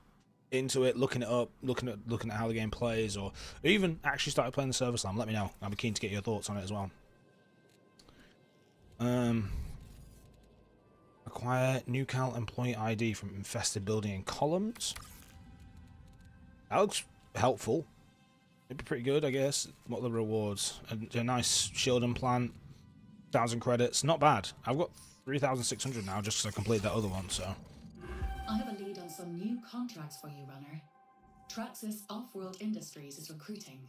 into it, looking it up, looking at how the game plays, or even actually started playing the Server Slam, let me know. I'll be keen to get your thoughts on it as well. Acquire new Cal employee ID from infested building in columns. That looks helpful. It'd be pretty good, I guess. What are the rewards? A nice shield implant. 1,000 credits. Not bad. I've got 3,600 now just because I completed that other one, so. I have a lead on some new contracts for you, runner. Traxxas Off-World Industries is recruiting.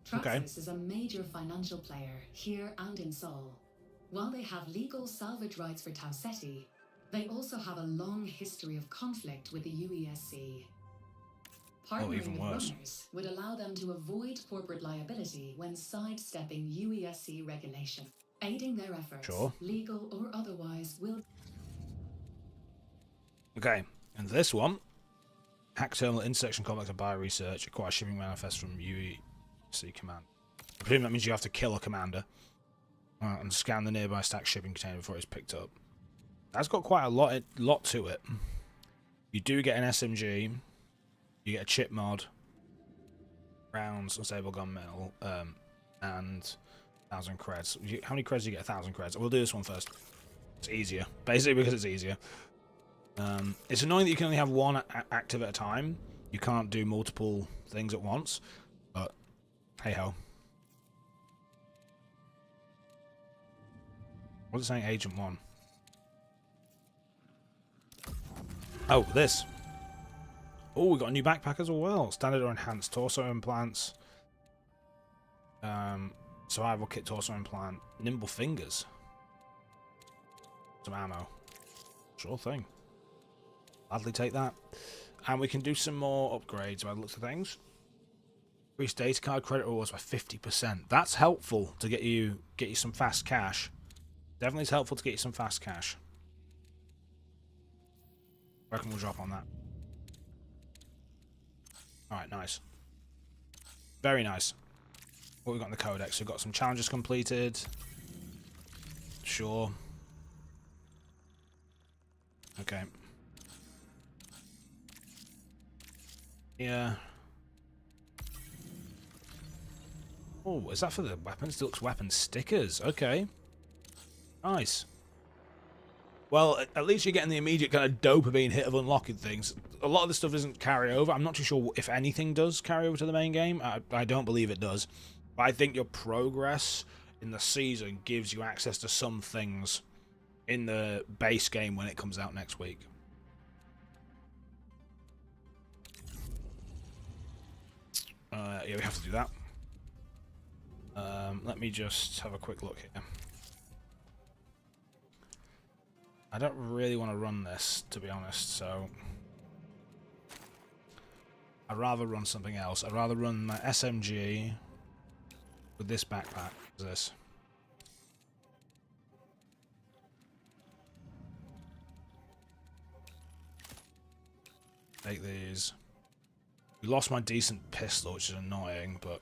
Traxxas is a major financial player here and in Seoul. While they have legal salvage rights for Tau Ceti, they also have a long history of conflict with the UESC. Partnering with runners would allow them to avoid corporate liability when sidestepping UESC regulation. Aiding their efforts, legal or otherwise, will... Okay, and this one, hack terminal intersection complex and bioresearch, acquire shipping manifest from UESC command. I presume that means you have to kill a commander and scan the nearby stack shipping container before it's picked up. That's got quite a lot to it. You do get an SMG. You get a chip mod, rounds, unstable gunmetal, and 1,000 creds. How many creds do you get? 1,000 creds. We'll do this one first. It's easier, basically because it's easier. It's annoying that you can only have one active at a time. You can't do multiple things at once, but hey ho. What's it saying? Agent 1. Oh, this. Oh, we got a new backpack as well. Standard or enhanced torso implants. Survival kit, torso implant. Nimble fingers. Some ammo. Sure thing. Gladly take that. And we can do some more upgrades by the looks of things. Increase data card credit rewards by 50%. That's helpful to get you some fast cash. Definitely is helpful to get you some fast cash. I reckon we'll drop on that. Alright, nice. Very nice. What we got in the codex? We've got some challenges completed. Sure. Okay. Yeah. Oh, is that for the weapons? Deluxe weapon stickers. Okay. Nice. Well, at least you're getting the immediate kind of dopamine hit of unlocking things. A lot of the stuff doesn't carry over. I'm not too sure if anything does carry over to the main game. I don't believe it does. But I think your progress in the season gives you access to some things in the base game when it comes out next week. Yeah, we have to do that. Let me just have a quick look here. I don't really want to run this, to be honest, so I'd rather run something else. I'd rather run my SMG with this backpack. What's this? Take these. We lost my decent pistol, which is annoying, but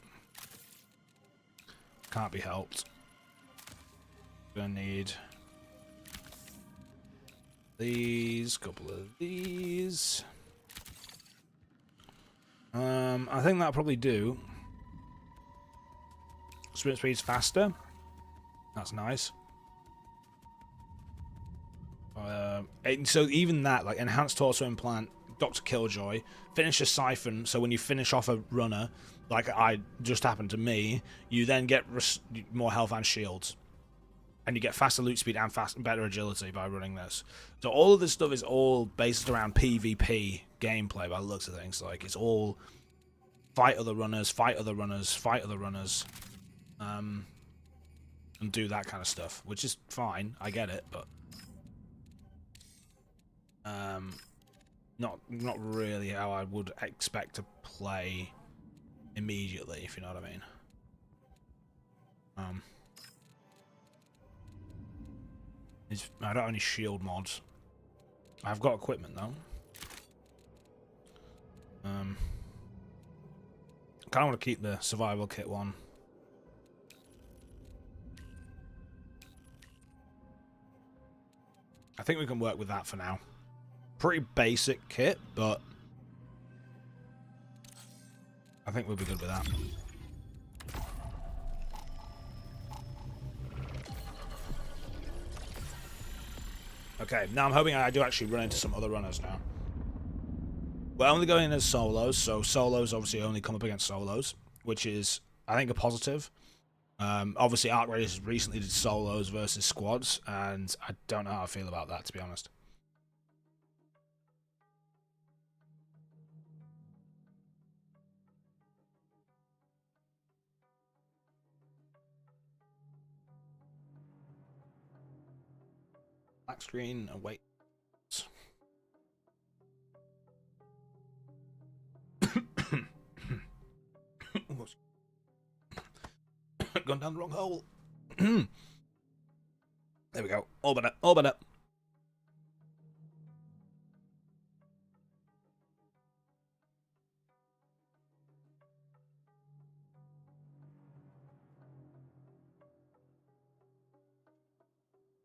can't be helped. Gonna need these, couple of these. I think that'll probably do. Sprint speed's faster. That's nice. So even that, like enhanced torso implant, Dr. Killjoy, finish a siphon, so when you finish off a runner, like I just happened to me, you then get more health and shields. And you get faster loot speed and better agility by running this. So all of this stuff is all based around PvP gameplay by the looks of things. Like, it's all fight other runners, fight other runners, fight other runners. And do that kind of stuff, which is fine. I get it, but not really how I would expect to play immediately, if you know what I mean. I don't have any shield mods. I've got equipment though. Kind of want to keep the survival kit one. I think we can work with that for now. Pretty basic kit, but I think we'll be good with that. Okay, now I'm hoping I do actually run into some other runners now. We're only going as solos, so solos obviously only come up against solos, which is, I think, a positive. Obviously, Arc Raiders recently did solos versus squads, and I don't know how I feel about that, to be honest. Black screen, await. Gone down the wrong hole. There we go. All better. All better.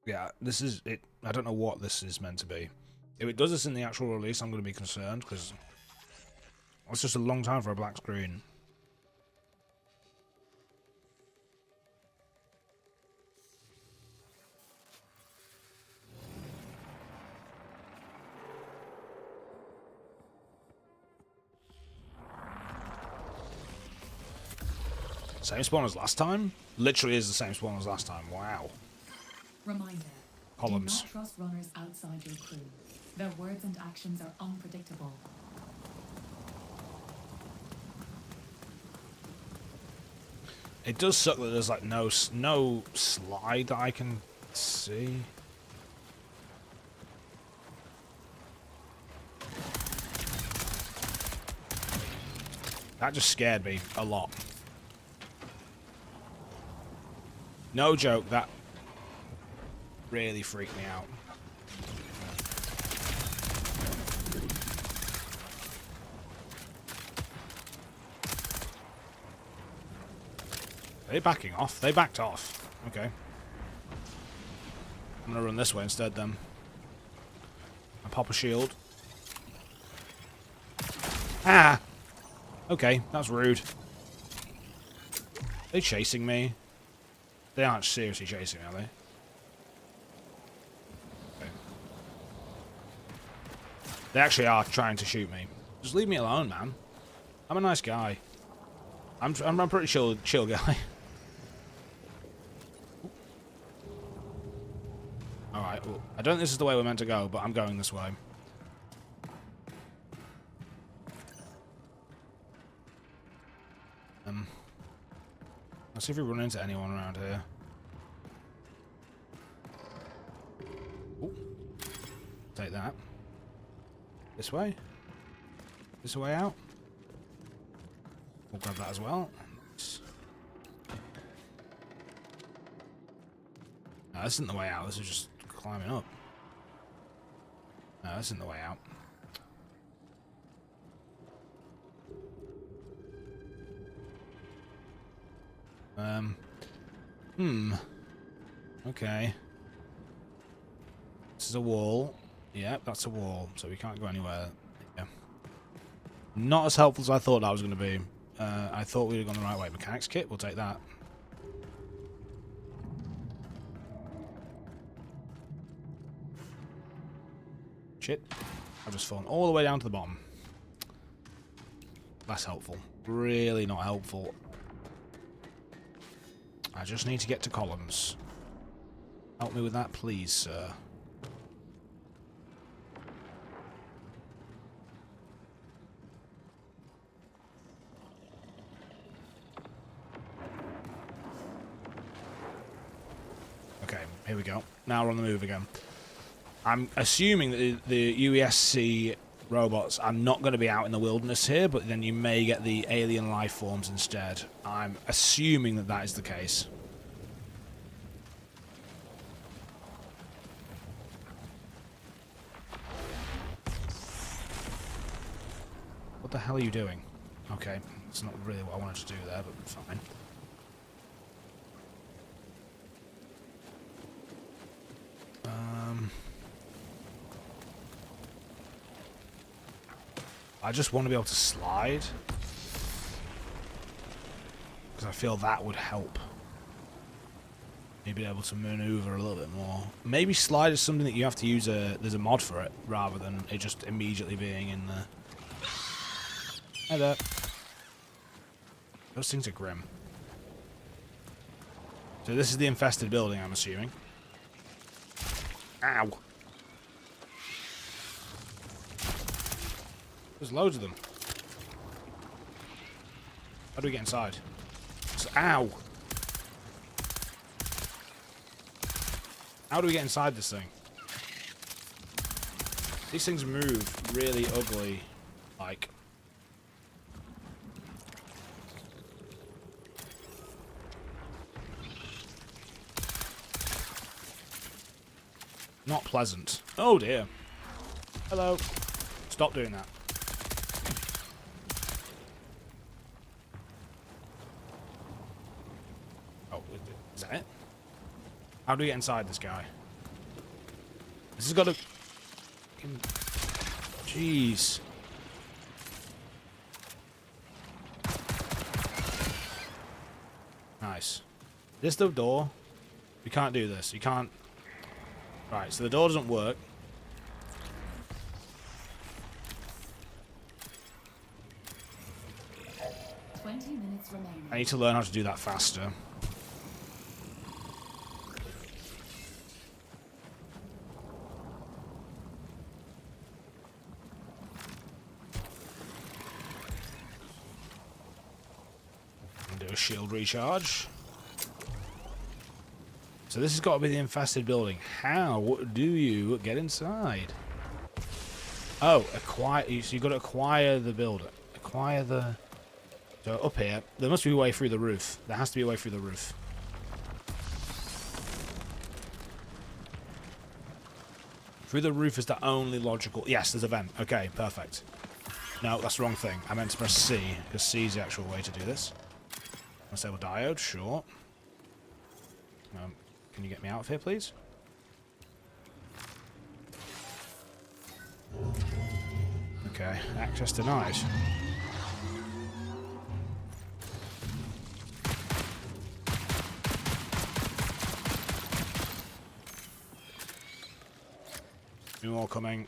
Yeah, this is it. I don't know what this is meant to be. If it does this in the actual release, I'm going to be concerned, because it's just a long time for a black screen. Same spawn as last time? Literally is the same spawn as last time. Wow. Reminder. Columns. Do not trust runners outside your crew. Their words and actions are unpredictable. It does suck that there's like no slide that I can see. That just scared me a lot. No joke, that really freaked me out. Are they backing off? They backed off. Okay. I'm gonna run this way instead then. I pop a shield. Ah! Okay, that's rude. Are they chasing me? They aren't seriously chasing me, are they? Okay. They actually are trying to shoot me. Just leave me alone, man. I'm a nice guy. I'm a pretty chill guy. Alright, well, I don't think this is the way we're meant to go, but I'm going this way. Let's see if we run into anyone around here. Ooh. Take that. This way? This way out? We'll grab that as well. Nice. No, this isn't the way out. This is just climbing up. No, this isn't the way out. Okay. This is a wall. Yep, that's a wall, so we can't go anywhere. Yeah. Not as helpful as I thought that was going to be. I thought we'd have gone the right way. Mechanics kit, we'll take that. Shit. I've just fallen all the way down to the bottom. That's helpful. Really not helpful. I just need to get to columns. Help me with that, please, sir. Okay, here we go. Now we're on the move again. I'm assuming that the UESC robots are not going to be out in the wilderness here, but then you may get the alien life forms instead. I'm assuming that that is the case. What the hell are you doing? Okay, it's not really what I wanted to do there, but fine. I just want to be able to slide, because I feel that would help me be able to maneuver a little bit more. Maybe slide is something that you have to use there's a mod for it, rather than it just immediately being in the... Hi there. Those things are grim. So this is the infested building, I'm assuming. Ow. There's loads of them. How do we get inside? Ow! How do we get inside this thing? These things move really ugly, like... Not pleasant. Oh dear. Hello. Stop doing that. Is that it? How do we get inside this guy? This has got to... Jeez. Nice. This the door? You can't do this. You can't... Right, so the door doesn't work. I need to learn how to do that faster. a shield recharge. So this has got to be the infested building. How do you get inside? Oh, acquire. So you've got to acquire the building. Acquire the... So up here, there must be a way through the roof. There has to be a way through the roof. Through the roof is the only logical... Yes, there's a vent. Okay, perfect. No, that's the wrong thing. I meant to press C, because C is the actual way to do this. Unstable diode, sure. Can you get me out of here, please? Okay, access denied. Two more coming.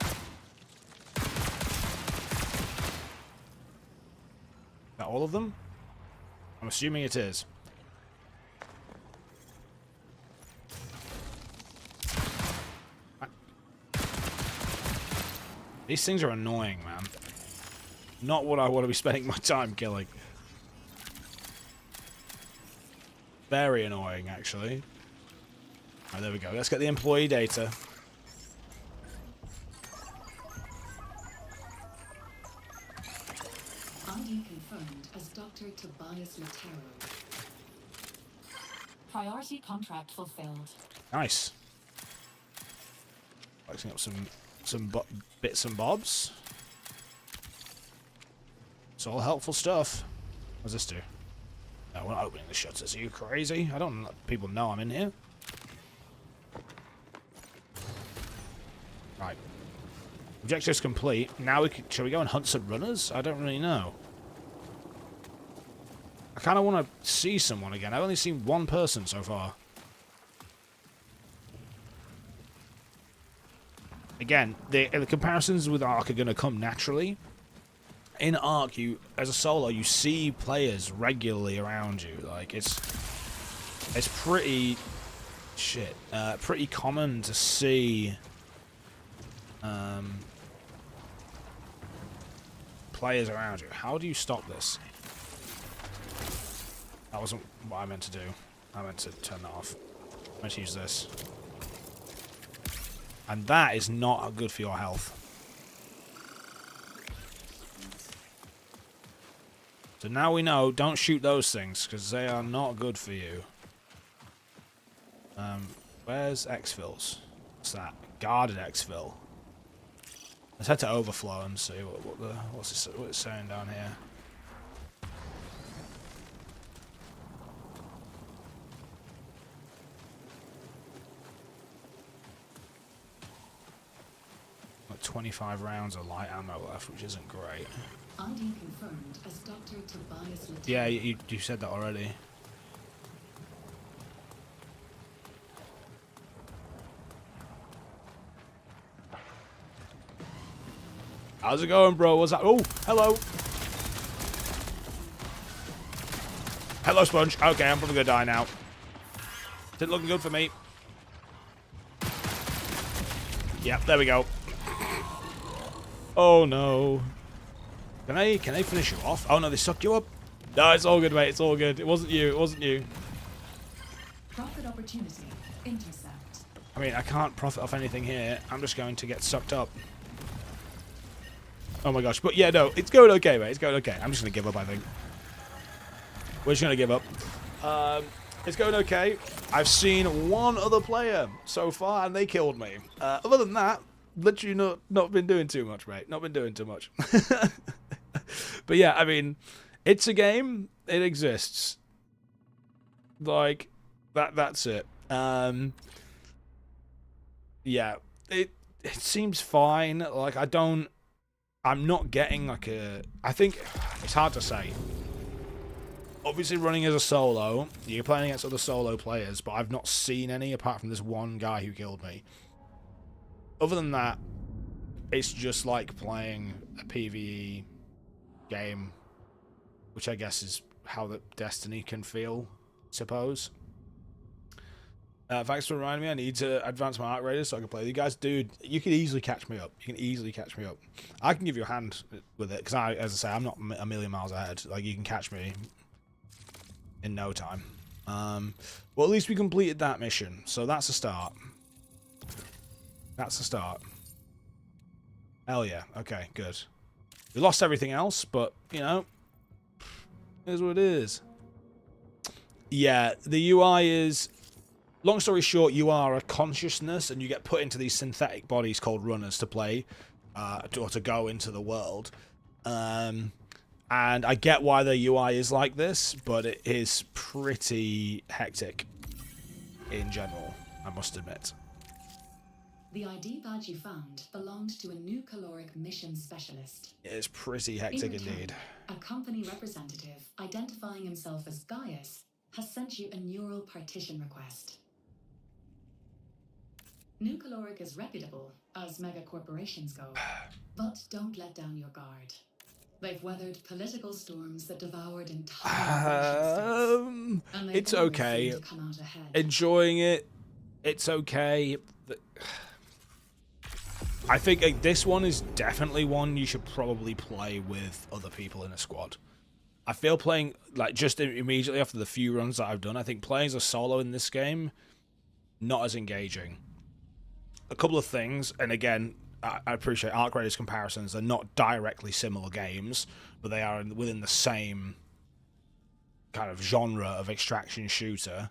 Is that all of them? I'm assuming it is. These things are annoying, man. Not what I want to be spending my time killing. Very annoying, actually. Alright, there we go. Let's get the employee data. ID confirmed as Dr. Tobias Latero. Priority contract fulfilled. Nice. Fixing up some bits and bobs. It's all helpful stuff. What does this do? No, we're not opening the shutters. Are you crazy? I don't let people know I'm in here. Right. Objective's complete. Now shall we go and hunt some runners? I don't really know. I kind of want to see someone again. I've only seen one person so far. Again, the comparisons with Ark are going to come naturally. In Ark, as a solo, you see players regularly around you. Like it's pretty pretty common to see players around you. How do you stop this? That wasn't what I meant to do. I meant to turn that off. I meant to use this. And that is not good for your health. So now we know, don't shoot those things, because they are not good for you. Where's exfils? What's that? Guarded exfil. Let's head to overflow and see what's it's saying down here. Got 25 rounds of light ammo left, which isn't great. ID confirmed as Dr. Tobias Latero. Yeah, you said that already. How's it going, bro? What's that? Oh, hello. Hello, Sponge. Okay, I'm probably gonna die now. Didn't look good for me. Yep, there we go. Oh no. Can I finish you off? Oh no, they sucked you up. No, it's all good, mate. It's all good. It wasn't you. It wasn't you. Profit opportunity. Intercept. I mean, I can't profit off anything here. I'm just going to get sucked up. Oh my gosh. But yeah, no, it's going okay, mate. It's going okay. I'm just going to give up, I think. We're just going to give up. It's going okay. I've seen one other player so far, and they killed me. Other than that, literally not been doing too much, mate. Not been doing too much. But yeah, I mean, it's a game. It exists. Like, that's it. Yeah, it seems fine. Like, I'm not getting like I think it's hard to say. Obviously, running as a solo, you're playing against other solo players, but I've not seen any apart from this one guy who killed me. Other than that, it's just like playing a PvE game, which I guess is how the Destiny can feel, suppose. Thanks for reminding me. I need to advance my art rater so I can play with you guys. Dude, you can easily catch me up. You can easily catch me up. I can give you a hand with it, because as I say, I'm not a million miles ahead. Like, you can catch me in no time. Well, at least we completed that mission, so that's a start. That's a start. Hell yeah. Okay, good. We lost everything else, but, you know, here's what it is. Yeah, the UI is... Long story short, you are a consciousness, and you get put into these synthetic bodies called runners to play, or to go into the world. And I get why the UI is like this, but it is pretty hectic in general, I must admit. The ID badge you found belonged to a new caloric mission specialist. It is pretty hectic In return, indeed. a company representative identifying himself as Gaius has sent you a neural partition request. New Caloric is reputable, as mega corporations go, but don't let down your guard. They've weathered political storms that devoured entire nations. It's okay. Enjoying it. It's okay. I think this one is definitely one you should probably play with other people in a squad. I feel playing, like, just immediately after the few runs that I've done, I think playing as a solo in this game, not as engaging. A couple of things, and again, I appreciate Arc Raiders comparisons. They're not directly similar games, but they are within the same kind of genre of extraction shooter.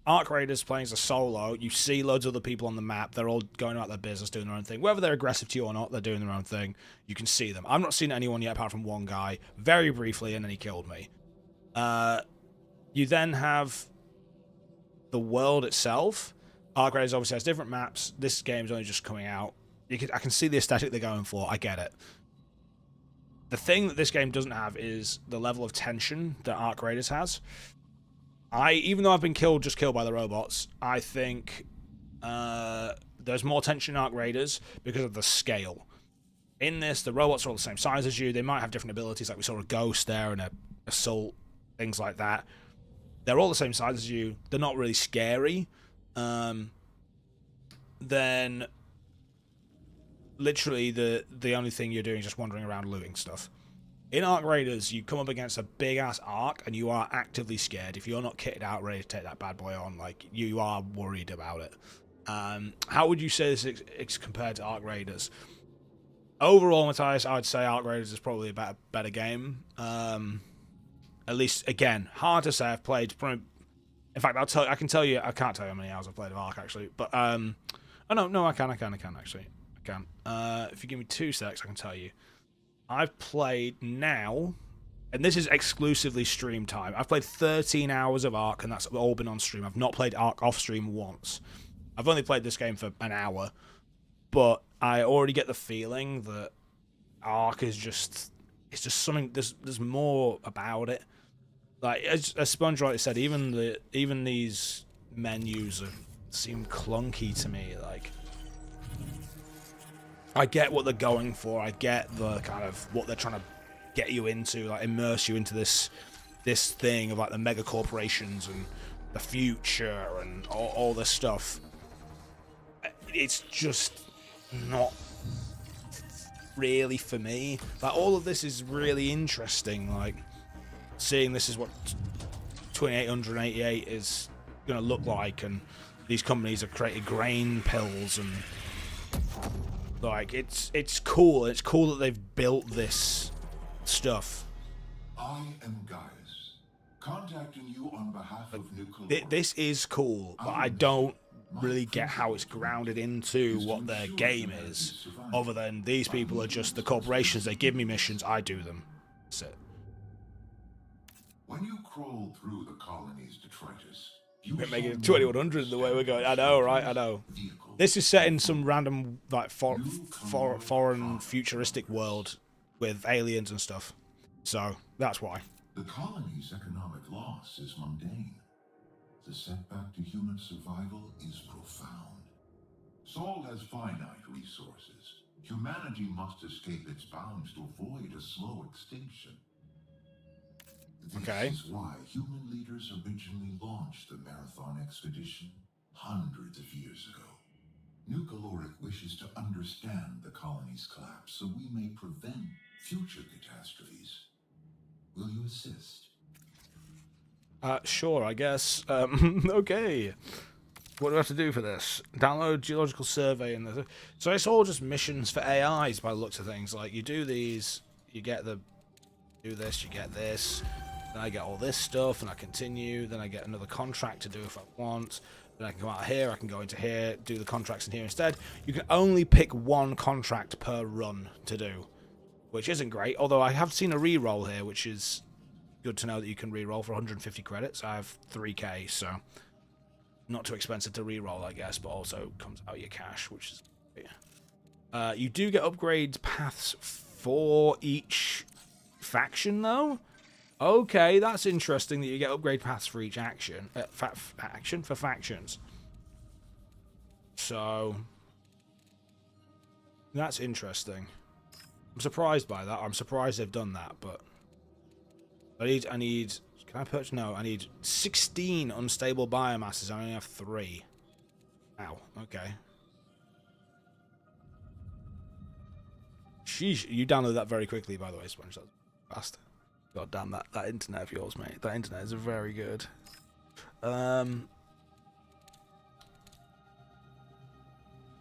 Arc Raiders playing as a solo, you see loads of other people on the map. They're all going about their business, doing their own thing. Whether they're aggressive to you or not, they're doing their own thing. You can see them. I've not seen anyone yet apart from one guy, very briefly, and then he killed me. You then have the world itself. Arc Raiders obviously has different maps. This game's only just coming out. I can see the aesthetic they're going for. I get it. The thing that this game doesn't have is the level of tension that Arc Raiders has. Even though I've been killed by the robots, I think there's more tension in Arc Raiders because of the scale. In this, the robots are all the same size as you. They might have different abilities, like we saw a ghost there and a assault, things like that. They're all the same size as you. They're not really scary. Then literally the only thing you're doing is just wandering around looting stuff. In Arc Raiders, you come up against a big-ass Arc, and you are actively scared. If you're not kitted out, ready to take that bad boy on, like, you are worried about it. How would you say this is compared to Arc Raiders? Overall, Matthias, I would say Arc Raiders is probably a better game. At least, again, hard to say. I've played... In fact, I can tell you... I can't tell you how many hours I've played of Arc, actually. But, oh, no, I can, actually. I can. If you give me 2 secs, I can tell you. I've played now, and this is exclusively stream time. I've played 13 hours of Arc, and that's all been on stream. I've not played Arc off stream once. I've only played this game for an hour, but I already get the feeling that Arc is just... It's just something... There's more about it. Like, as Sponge rightly said, even these menus seem clunky to me, like... I get what they're going for. I get the kind of what they're trying to get you into, like immerse you into this thing of like the mega corporations and the future and all this stuff. It's just not really for me. Like, all of this is really interesting. Like, seeing this is what 2888 is going to look like, and these companies have created grain pills and. Like, it's cool. It's cool that they've built this stuff. I am Gaius, contacting you on behalf of Nuclear. This is cool, but I don't really get how it's grounded into what their game is, other than these people are just the corporations. They give me missions, I do them. That's it. When you crawl through the colony's detritus, we're making 2100 the way we're going. I know, right? I know. This is set in some random, like, foreign futuristic world with aliens and stuff. So, that's why. The colony's economic loss is mundane. The setback to human survival is profound. Sol has finite resources. Humanity must escape its bounds to avoid a slow extinction. This is why human leaders originally launched the Marathon expedition hundreds of years ago. New Caloric wishes to understand the colony's collapse so we may prevent future catastrophes. Will you assist? Sure, I guess. Okay. What do I have to do for this? Download geological survey and so it's all just missions for AIs by the looks of things. Like you do these, you get the do this, you get this, then I get all this stuff and I continue, then I get another contract to do if I want, then I can come out here, I can go into here, do the contracts in here instead. You can only pick one contract per run to do, which isn't great, although I have seen a reroll here, which is good to know that you can reroll for 150 credits. I have 3k, so not too expensive to reroll, I guess, but also comes out your cash, which is great. You do get upgrade paths for each faction, though. Okay, that's interesting that you get upgrade paths for each action. For factions. So that's interesting. I'm surprised by that. I'm surprised they've done that, but I need. Can I purchase? No, I need 16 unstable biomasses. I only have 3. Ow. Okay. Sheesh. You downloaded that very quickly, by the way, Sponge. That's fast. God damn that internet of yours, mate. That internet is very good. Battle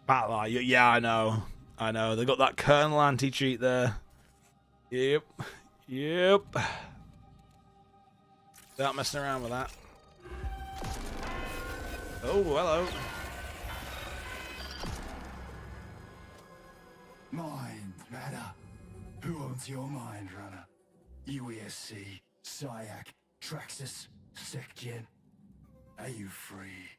Eye. Yeah, I know. I know. They got that kernel anti-cheat there. Yep. Yep. Not messing around with that. Oh, hello. Mind matter. Who owns your mind, runner? UESC, Syak, Traxxas, SecGen. Are you free?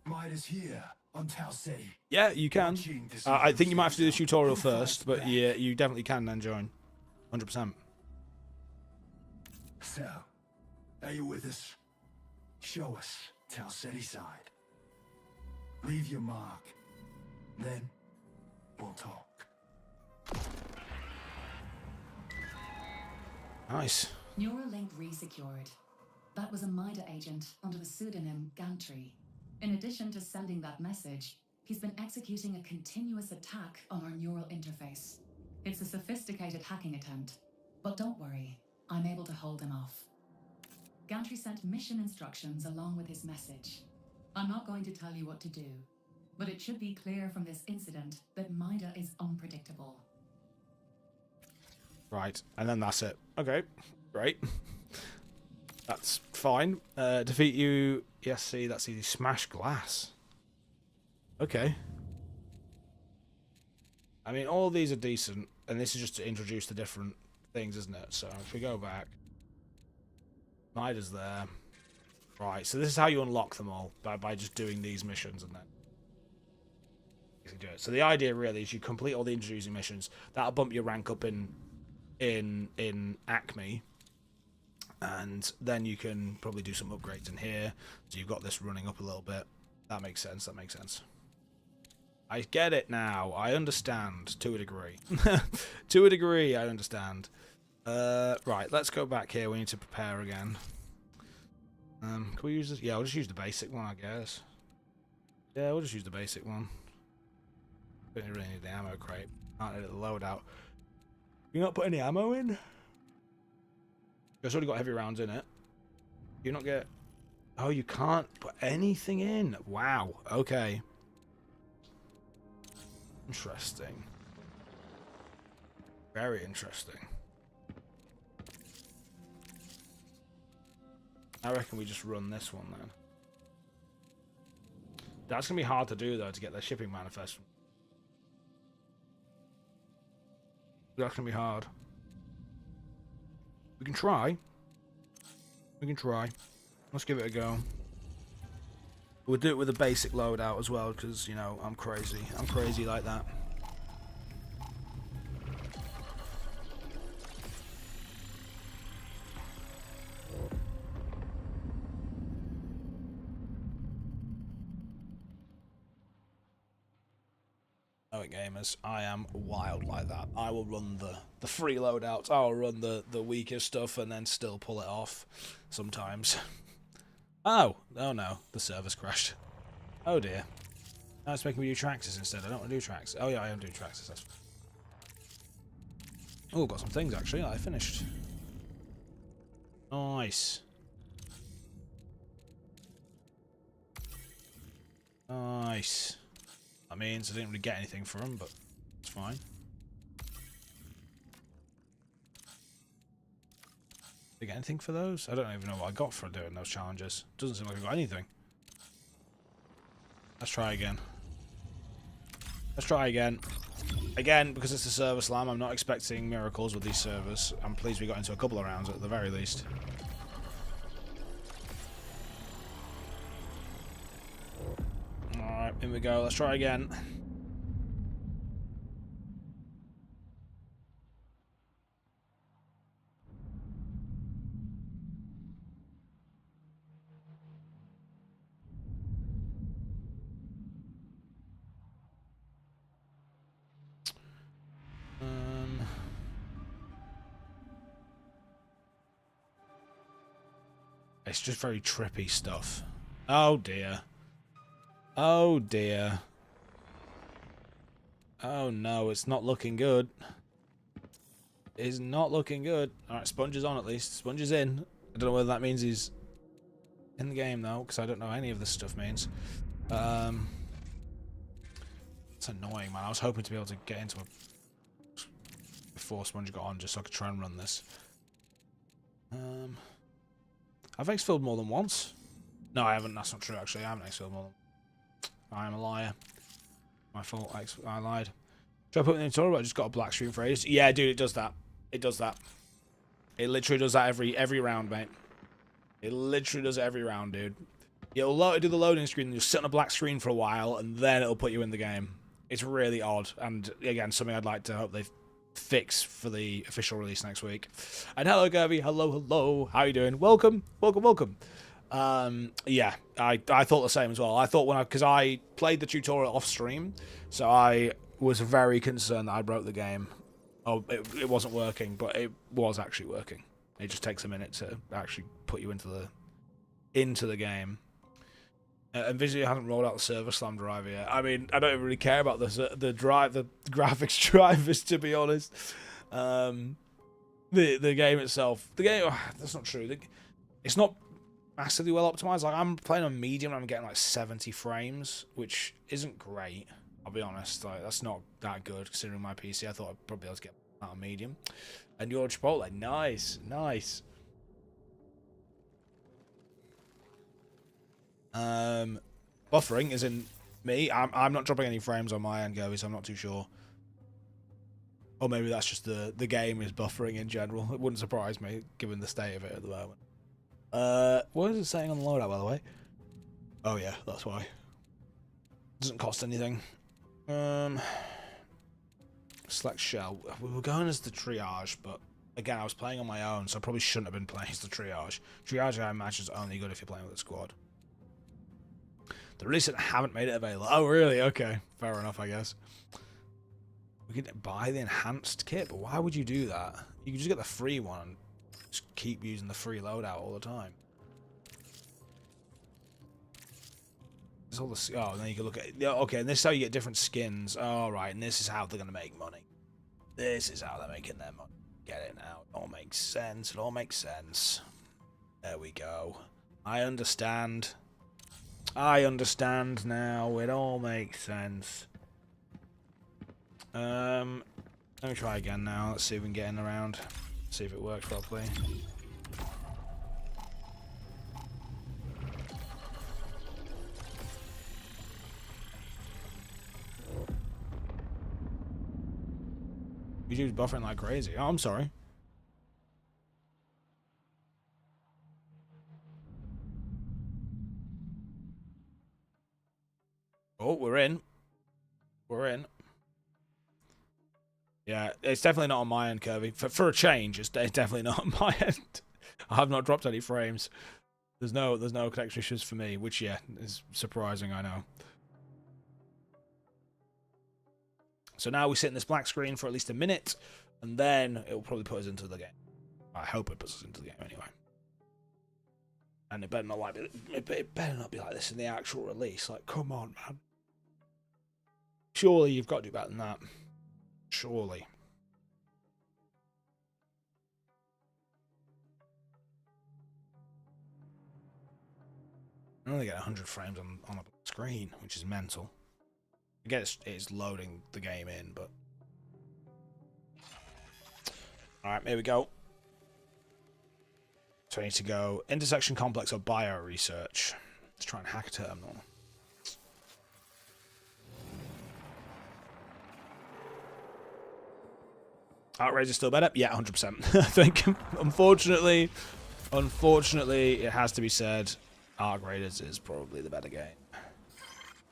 Midas here on Tau City. Yeah, you can. I think you might have to do the tutorial first, but yeah, you definitely can then join. 100%. So, are you with us? Show us Tau City side. Leave your mark. Then, we'll talk. Nice. Neuralink resecured. That was a MIDA agent under the pseudonym Gantry. In addition to sending that message, he's been executing a continuous attack on our neural interface. It's a sophisticated hacking attempt, but don't worry, I'm able to hold him off. Gantry sent mission instructions along with his message. I'm not going to tell you what to do, but it should be clear from this incident that MIDA is unpredictable. Right, and then that's it. Okay, great. That's fine. Defeat you. Yes, see, that's easy. Smash glass. Okay. I mean, all of these are decent, and this is just to introduce the different things, isn't it? So if we go back, Mida's there. Right, so this is how you unlock them all, by just doing these missions and then you do it. So the idea really is you complete all the introducing missions. That'll bump your rank up in Acme, and then you can probably do some upgrades in here. So you've got this running up a little bit. That makes sense. That makes sense. I get it now. I understand to a degree. To a degree, I understand. Right, let's go back here. We need to prepare again. Can we use this? Yeah, we'll just use the basic one, I guess. Yeah, we'll just use the basic one. Don't really need the ammo crate. Can't edit the loadout. You not put any ammo in? It's already got heavy rounds in it. You not get... Oh, you can't put anything in. Wow. Okay. Interesting. Very interesting. I reckon we just run this one then. That's going to be hard to do though, to get their shipping manifest. That's going to be hard. We can try. We can try. Let's give it a go. We'll do it with a basic loadout as well, because, you know, I'm crazy. I'm crazy like that. Oh, gamers, I am wild like that. I will run the free loadouts. I will run the weaker stuff and then still pull it off sometimes. Oh no, the server's crashed. Oh dear. Now it's making me do Traxxas instead. I don't want to do Traxxas. Oh yeah, I am doing Traxxas. That's... Oh, got some things actually. I finished. Nice. Nice. That means I didn't really get anything for them, but it's fine. Did I get anything for those? I don't even know what I got for doing those challenges. Doesn't seem like I got anything. Let's try again. Let's try again. Again, because it's a server slam, I'm not expecting miracles with these servers. I'm pleased we got into a couple of rounds at the very least. Alright, in we go. Let's try again. It's just very trippy stuff. Oh dear. Oh dear. Oh no, it's not looking good. It's not looking good. Alright, Sponge is on at least. Sponge is in. I don't know whether that means he's in the game though, because I don't know any of this stuff means. It's annoying, man. I was hoping to be able to get into a before Sponge got on, just so I could try and run this. I've exfilled more than once. No, I haven't. That's not true, actually. I haven't exfilled more than... I am a liar. My fault. I lied. Should I put it in the tutorial? I just got a black screen for ages. Yeah, dude, it does that. It does that. It literally does that every round, mate. It literally does it every round, dude. It'll do the loading screen, and you'll sit on a black screen for a while, and then it'll put you in the game. It's really odd, and again, something I'd like to hope they fix for the official release next week. And hello, Gerby. Hello, hello. How you doing? Welcome, welcome, welcome. Yeah, I thought the same as well. I thought because I played the tutorial off stream, so I was very concerned that I broke the game. Oh, it wasn't working, but it was actually working. It just takes a minute to actually put you into the game. And Visually hasn't rolled out the server slam driver yet. I mean, I don't even really care about the graphics drivers, to be honest. The game itself, that's not true. It's not massively well optimized. Like, I'm playing on medium, and I'm getting like 70 frames, which isn't great. I'll be honest. Like, that's not that good considering my PC. I thought I'd probably be able to get that on medium. And your Chipotle, nice, nice. Buffering is in me. I'm not dropping any frames on my end, Goby, so I'm not too sure. Or maybe that's just the game is buffering in general. It wouldn't surprise me given the state of it at the moment. What is it saying on the loadout, by the way? Oh yeah, that's why. Doesn't cost anything. Select shell. We were going as the triage, but again, I was playing on my own, so I probably shouldn't have been playing as the triage. Triage, I imagine, is only good if you're playing with a squad. The release haven't made it available. Oh, really? Okay. Fair enough, I guess. We could buy the enhanced kit, but why would you do that? You could just get the free one and just keep using the free loadout all the time. There's all the... Oh, and then you can look at... Yeah, okay, and this is how you get different skins. All right, and this is how they're going to make money. This is how they're making their money. Get it now. It all makes sense. It all makes sense. There we go. I understand. I understand now. It all makes sense. Let me try again now. Let's see if we can get in around. See if it works properly. YouTube's buffering like crazy. Oh, I'm sorry. Oh, we're in. We're in. Yeah, it's definitely not on my end, Kirby. For a change, it's definitely not on my end. I have not dropped any frames. There's no connection issues for me, which yeah is surprising. I know. So now we sit in this black screen for at least a minute, and then it will probably put us into the game. I hope it puts us into the game anyway. And it better not it better not be like this in the actual release. Like, come on, man. Surely you've got to do better than that. Surely. I only get 100 frames on a screen, which is mental. I guess it's loading the game in, but... Alright, here we go. So I need to go intersection complex or bio research. Let's try and hack a terminal. Outrage is still better? Yeah, 100%. I think, unfortunately, it has to be said, Arc Raiders is probably the better game.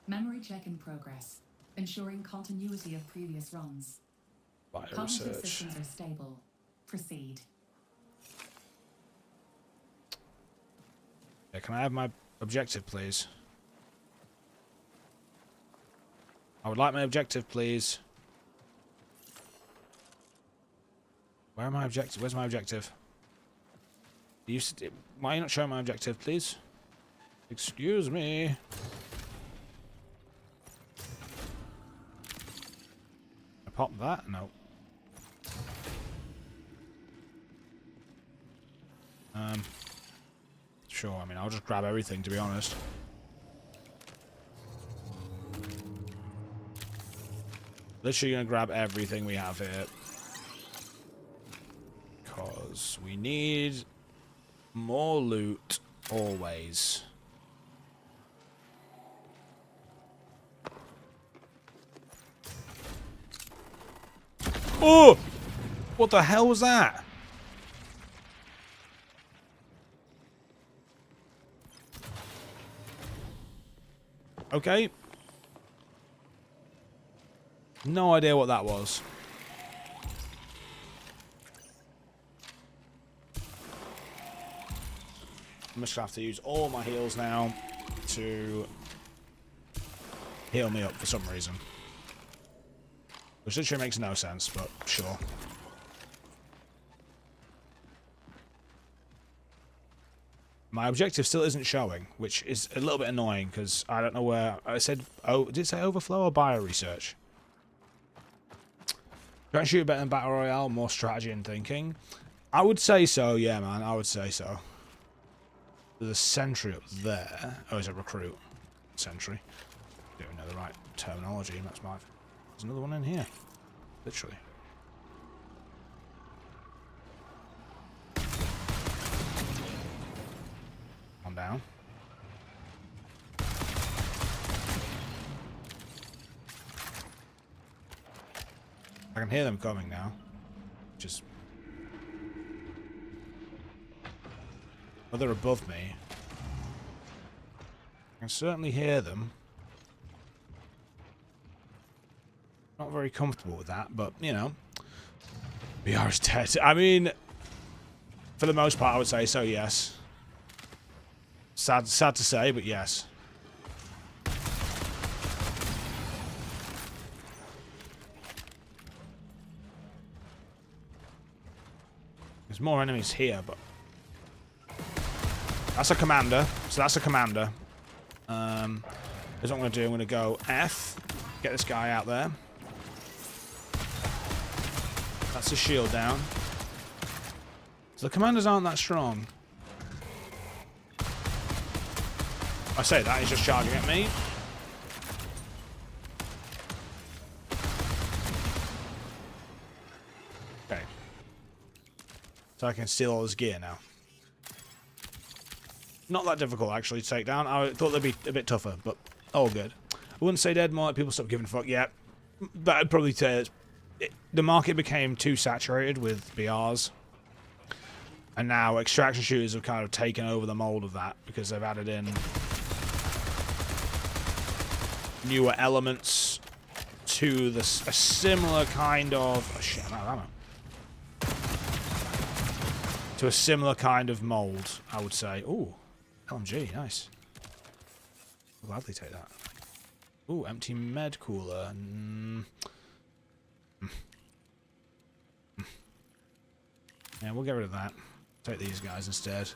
Memory check in progress, ensuring continuity of previous runs. Bio Cognitive research. systems are stable. Proceed. Yeah, can I have my objective, please? I would like my objective, please. Where are my objectives? Where's my objective? Why are you not showing my objective, please? Excuse me. I pop that? No. Sure, I mean, I'll just grab everything, to be honest. Literally gonna grab everything we have here. Because we need more loot, always. Oh! What the hell was that? Okay. No idea what that was. I'm just gonna have to use all my heals now to heal me up for some reason. Which literally makes no sense, but sure. My objective still isn't showing, which is a little bit annoying because I don't know where I said. Oh, did it say overflow or bio research? Try and shoot better than battle royale, more strategy and thinking. I would say so, yeah, man. I would say so. There's a sentry up there. Oh, it's a recruit sentry. Don't know the right terminology. That's my. There's another one in here, literally. Down. I can hear them coming now. Just. Oh, they're above me. I can certainly hear them. Not very comfortable with that, but, you know. BR is dead. I mean, for the most part, I would say so, yes. Sad to say, but yes. There's more enemies here, but that's a commander. So that's a commander. Here's what I'm going to do. I'm going to go F, get this guy out there. That's his shield down. So the commanders aren't that strong. I say that, he's just charging at me. Okay. So I can steal all his gear now. Not that difficult, actually, to take down. I thought they'd be a bit tougher, but all good. I wouldn't say dead, more like people stopped giving a fuck yet. But I'd probably say the market became too saturated with BRs. And now extraction shooters have kind of taken over the mold of that because they've added in newer elements to a similar kind of... Oh shit, I'm out of ammo. To a similar kind of mold, I would say. Ooh, LMG, nice. I'll gladly take that. Ooh, empty med cooler. Yeah, we'll get rid of that. Take these guys instead.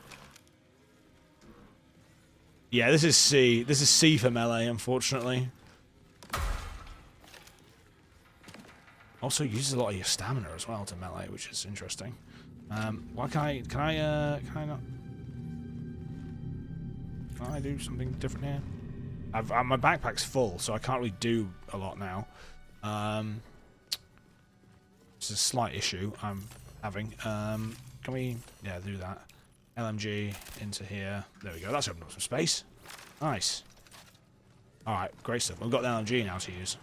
Yeah, this is C. This is C for melee, unfortunately. Also uses a lot of your stamina as well to melee, which is interesting. Why can I not? Can I do something different here? My backpack's full, so I can't really do a lot now. It's a slight issue I'm having. Can we... Yeah, do that. LMG into here. There we go. That's opened up some space. Nice. Alright, great stuff. We've got the LMG now to use,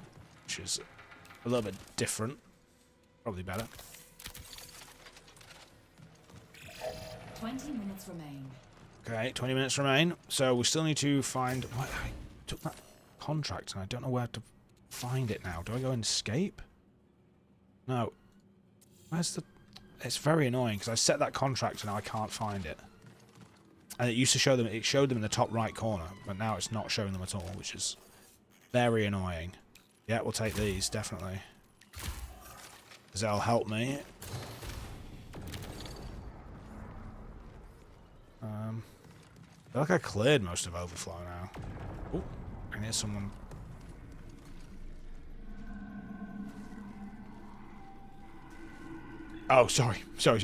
which is a little bit different. Probably better. 20 minutes remain. Okay, 20 minutes remain. So we still need to find... What, I took that contract and I don't know where to find it now. Do I go and escape? No. Where's the... It's very annoying because I set that contract and now I can't find it. And it used to show them... It showed them in the top right corner, but now it's not showing them at all, which is very annoying. Yeah, we'll take these, definitely. Because that'll help me. I feel like I cleared most of Overflow now. Oh, I can hear someone. Oh, sorry. Sorry.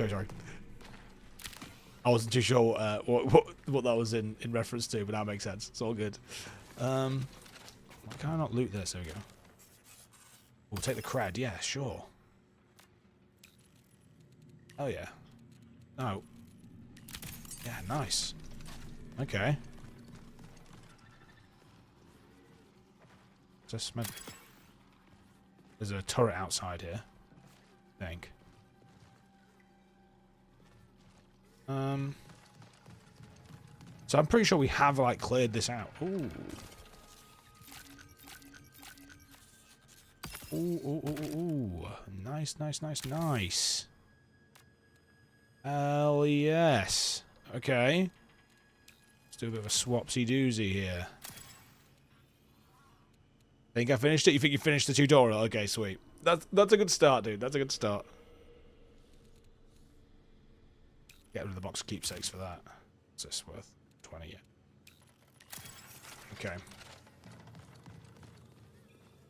I wasn't too sure what that was in reference to, but that makes sense. It's all good. Why can I not loot this? There we go. We'll take the cred. Yeah, sure. Oh, yeah. Oh. Yeah, nice. Okay. Just there's a turret outside here, I think. So I'm pretty sure we have like cleared this out. Ooh. Ooh. Nice. Hell yes. Okay. Let's do a bit of a swapsy doozy here. Think I finished it? You think you finished the tutorial? Okay, sweet. That's a good start, dude. That's a good start. Get rid of the box of keepsakes for that. What's this worth? 20 yet. Okay.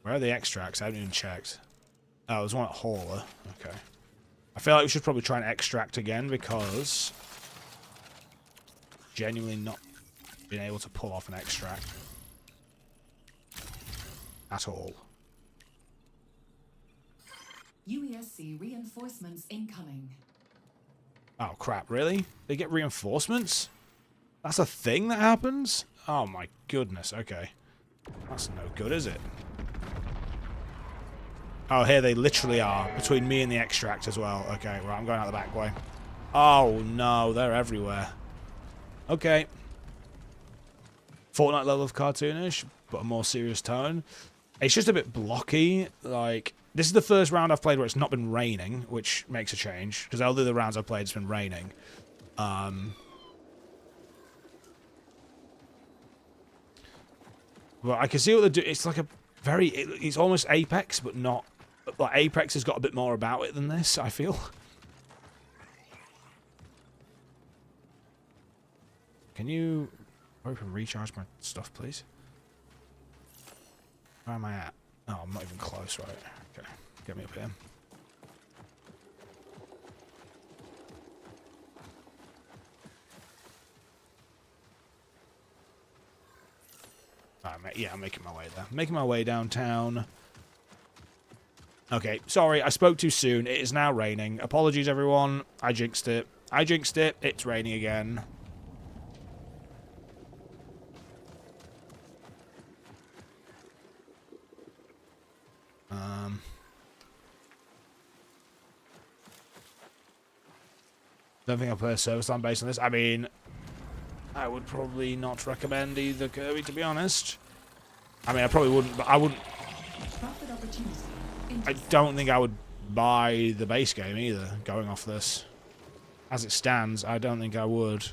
Where are the extracts? I haven't even checked. Oh, there's one at Hauler. Okay. I feel like we should probably try and extract again because genuinely not being able to pull off an extract at all. UESC reinforcements incoming. Oh crap, really? They get reinforcements? That's a thing that happens? Oh my goodness, okay. That's no good, is it? Oh, here they literally are, between me and the extract as well. Okay, right, I'm going out the back way. Oh no, they're everywhere. Okay. Fortnite level of cartoonish, but a more serious tone. It's just a bit blocky, like... This is the first round I've played where it's not been raining, which makes a change, because all the other rounds I've played it's been raining. But I can see what they're doing. It's like a very... It's almost Apex, but not... Like, Apex has got a bit more about it than this, I feel. Can you... Open recharge my stuff, please? Where am I at? Oh, I'm not even close, right? Okay, get me up here. Yeah, I'm making my way there. Making my way downtown. Okay, sorry, I spoke too soon. It is now raining. Apologies, everyone. I jinxed it. It's raining again. Don't think I'll play a service line based on this. I mean, I would probably not recommend either Kirby, to be honest. I mean, I probably wouldn't, but I wouldn't... I don't think I would buy the base game either, going off this. As it stands, I don't think I would.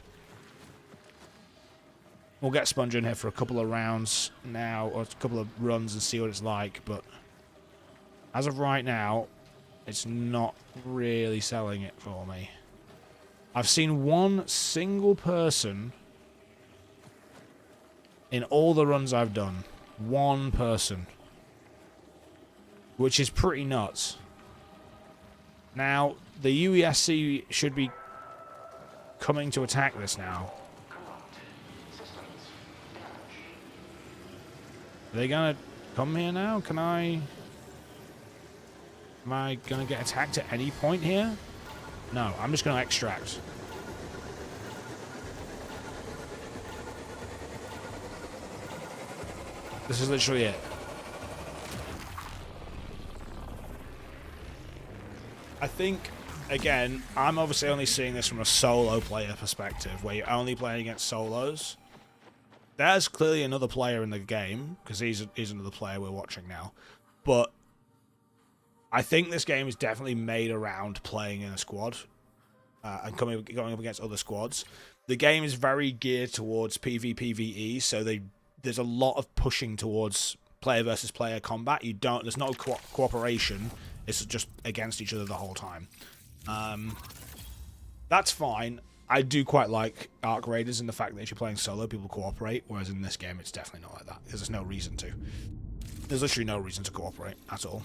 We'll get Sponge in here for a couple of rounds now, or a couple of runs and see what it's like, but as of right now, it's not really selling it for me. I've seen one single person in all the runs I've done. One person. Which is pretty nuts. Now, the UESC should be coming to attack this now. Are they gonna come here now? Can I... Am I gonna get attacked at any point here? No, I'm just gonna extract. This is literally it. I think, again, I'm obviously only seeing this from a solo player perspective, where you're only playing against solos. There's clearly another player in the game, because he's another player we're watching now. But I think this game is definitely made around playing in a squad and going up against other squads. The game is very geared towards PvPvE, so there's a lot of pushing towards player versus player combat. There's no cooperation. It's just against each other the whole time. That's fine. I do quite like Arc Raiders in the fact that if you're playing solo, people cooperate, whereas in this game, it's definitely not like that, because there's no reason to. There's literally no reason to cooperate at all.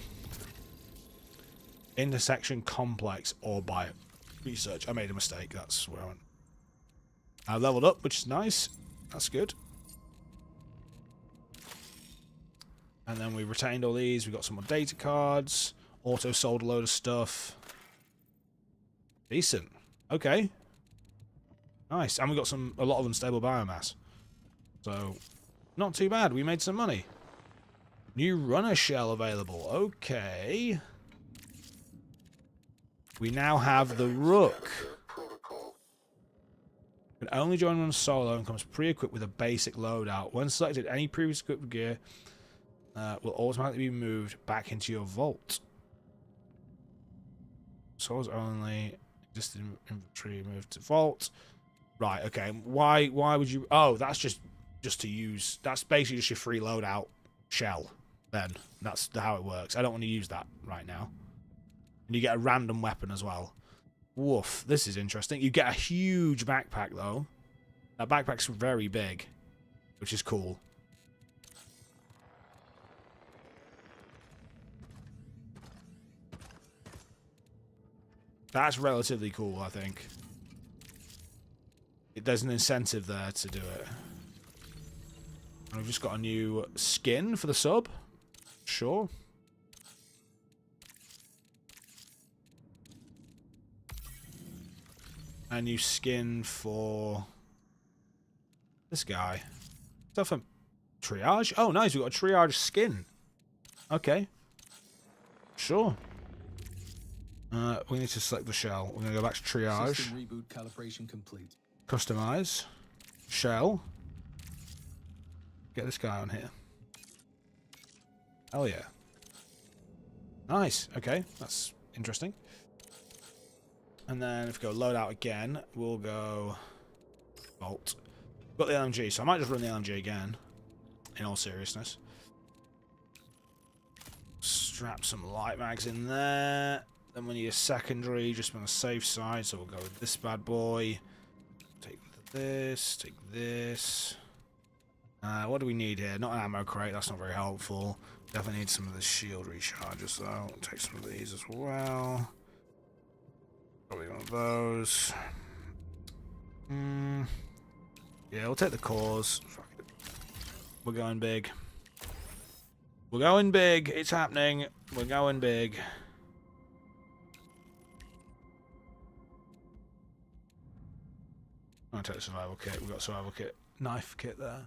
Intersection complex or by research. I made a mistake. That's where I went. I leveled up, which is nice. That's good. And then we retained all these. We got some more data cards. Auto sold a load of stuff. Decent. Okay. Nice. And we got a lot of unstable biomass. So, not too bad. We made some money. New runner shell available. Okay. We now have the Rook. Can only join run solo and comes pre-equipped with a basic loadout. When selected, any previous equipped gear will automatically be moved back into your vault. Souls only. Existing inventory moved to vault. Right, okay. Why would you... Oh, that's just to use... That's basically just your free loadout shell, then. That's how it works. I don't want to use that right now. And you get a random weapon as well. Woof. This is interesting. You get a huge backpack, though. That backpack's very big, which is cool. That's relatively cool, I think. There's an incentive there to do it. And we've just got a new skin for the sub. Sure. A new skin for this guy. Stuff for triage? Oh, nice. We've got a triage skin. Okay. Sure. We need to select the shell. We're going to go back to triage. System reboot calibration complete. Customize. Shell. Get this guy on here. Hell yeah. Nice. Okay. That's interesting. And then if we go load out again, we'll go Vault. Got the LMG, so I might just run the LMG again. In all seriousness. Strap some light mags in there. Then we need a secondary, just on the safe side, so we'll go with this bad boy. Take this, take this. What do we need here? Not an ammo crate, that's not very helpful. Definitely need some of the shield recharges, though. We'll take some of these as well. Probably one of those. Yeah, we'll take the cores. Fuck it. We're going big. We're going big. It's happening. We're going big. I'll take the survival kit. We've got a survival kit. Knife kit there.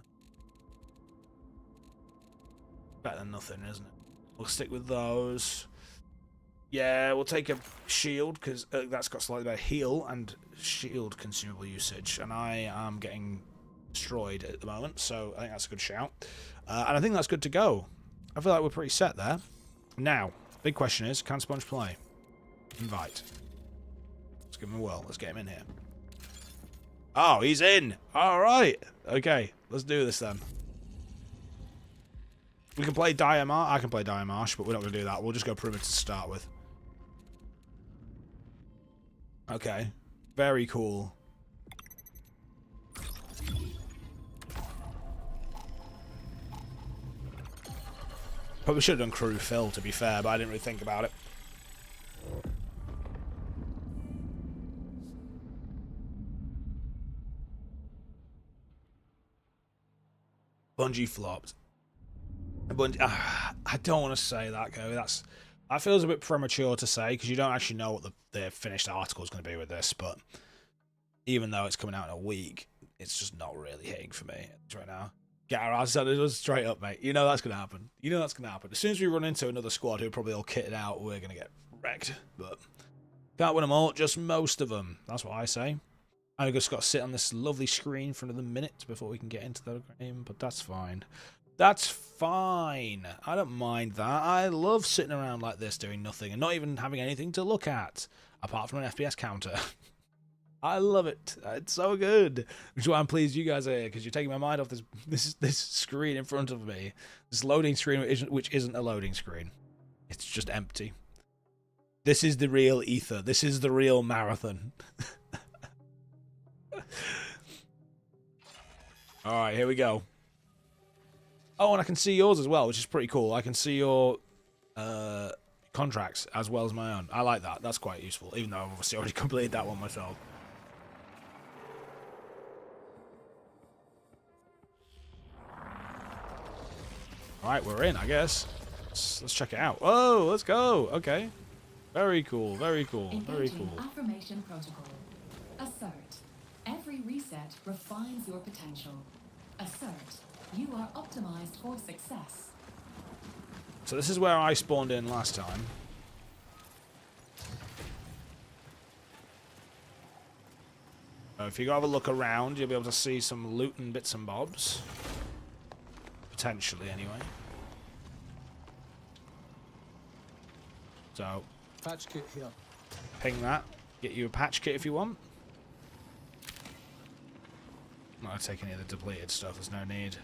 Better than nothing, isn't it? We'll stick with those. Yeah, we'll take a shield, because that's got slightly better heal and shield consumable usage. And I am getting destroyed at the moment, so I think that's a good shout. And I think that's good to go. I feel like we're pretty set there. Now, big question is, can Sponge play? Invite. Let's give him a whirl. Let's get him in here. Oh, he's in! Alright! Okay, let's do this then. We can play Diamar. I can play Diamarsh, but we're not going to do that. We'll just go perimeter to start with. Okay. Very cool. Probably should have done crew fill, to be fair, but I didn't really think about it. Bungie flopped. But I don't want to say that, Kobe. That feels a bit premature to say because you don't actually know what the finished article is going to be with this. But even though it's coming out in a week, it's just not really hitting for me right now. Get our ass out straight up, mate. You know that's going to happen. You know that's going to happen. As soon as we run into another squad who are probably all kitted out, we're going to get wrecked. But can't win them all, just most of them. That's what I say. I just got to sit on this lovely screen for another minute before we can get into the game, but that's fine. That's fine. I don't mind that. I love sitting around like this doing nothing and not even having anything to look at apart from an FPS counter. I love it. It's so good. Which is why I'm pleased you guys are here because you're taking my mind off this screen in front of me. This loading screen which isn't a loading screen. It's just empty. This is the real ether. This is the real marathon. Alright, here we go. Oh, and I can see yours as well, which is pretty cool. I can see your contracts as well as my own. I like that. That's quite useful, even though I've obviously already completed that one myself. Alright, we're in, I guess. Let's check it out. Whoa, let's go. Okay. Very cool, very cool, very cool. Affirmation protocol. Assert. Every reset refines your potential. Assert. You are optimized for success. So this is where I spawned in last time. If you go have a look around, you'll be able to see some loot and bits and bobs. Potentially, anyway. So, Patch kit here. ping that. Get you a patch kit if you want. I'm not going to take any of the depleted stuff, there's no need.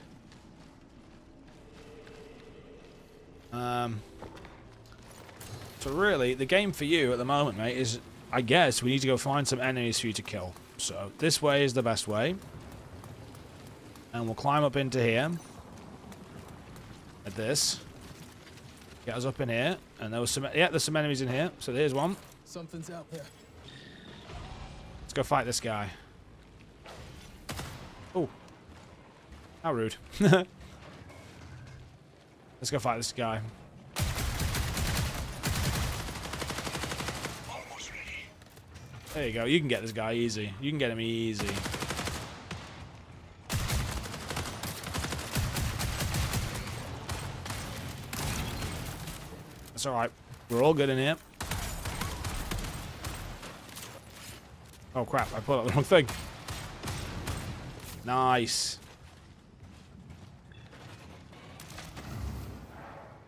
So really, the game for you at the moment, mate, is, I guess, we need to go find some enemies for you to kill. So, this way is the best way. And we'll climb up into here. At this. Get us up in here. And there was some, yeah, there's some enemies in here. So there's one. Something's out there. Let's go fight this guy. Oh. How rude. Let's go fight this guy. There you go. You can get this guy easy. You can get him easy. That's alright. We're all good in here. Oh crap, I pulled out the wrong thing. Nice.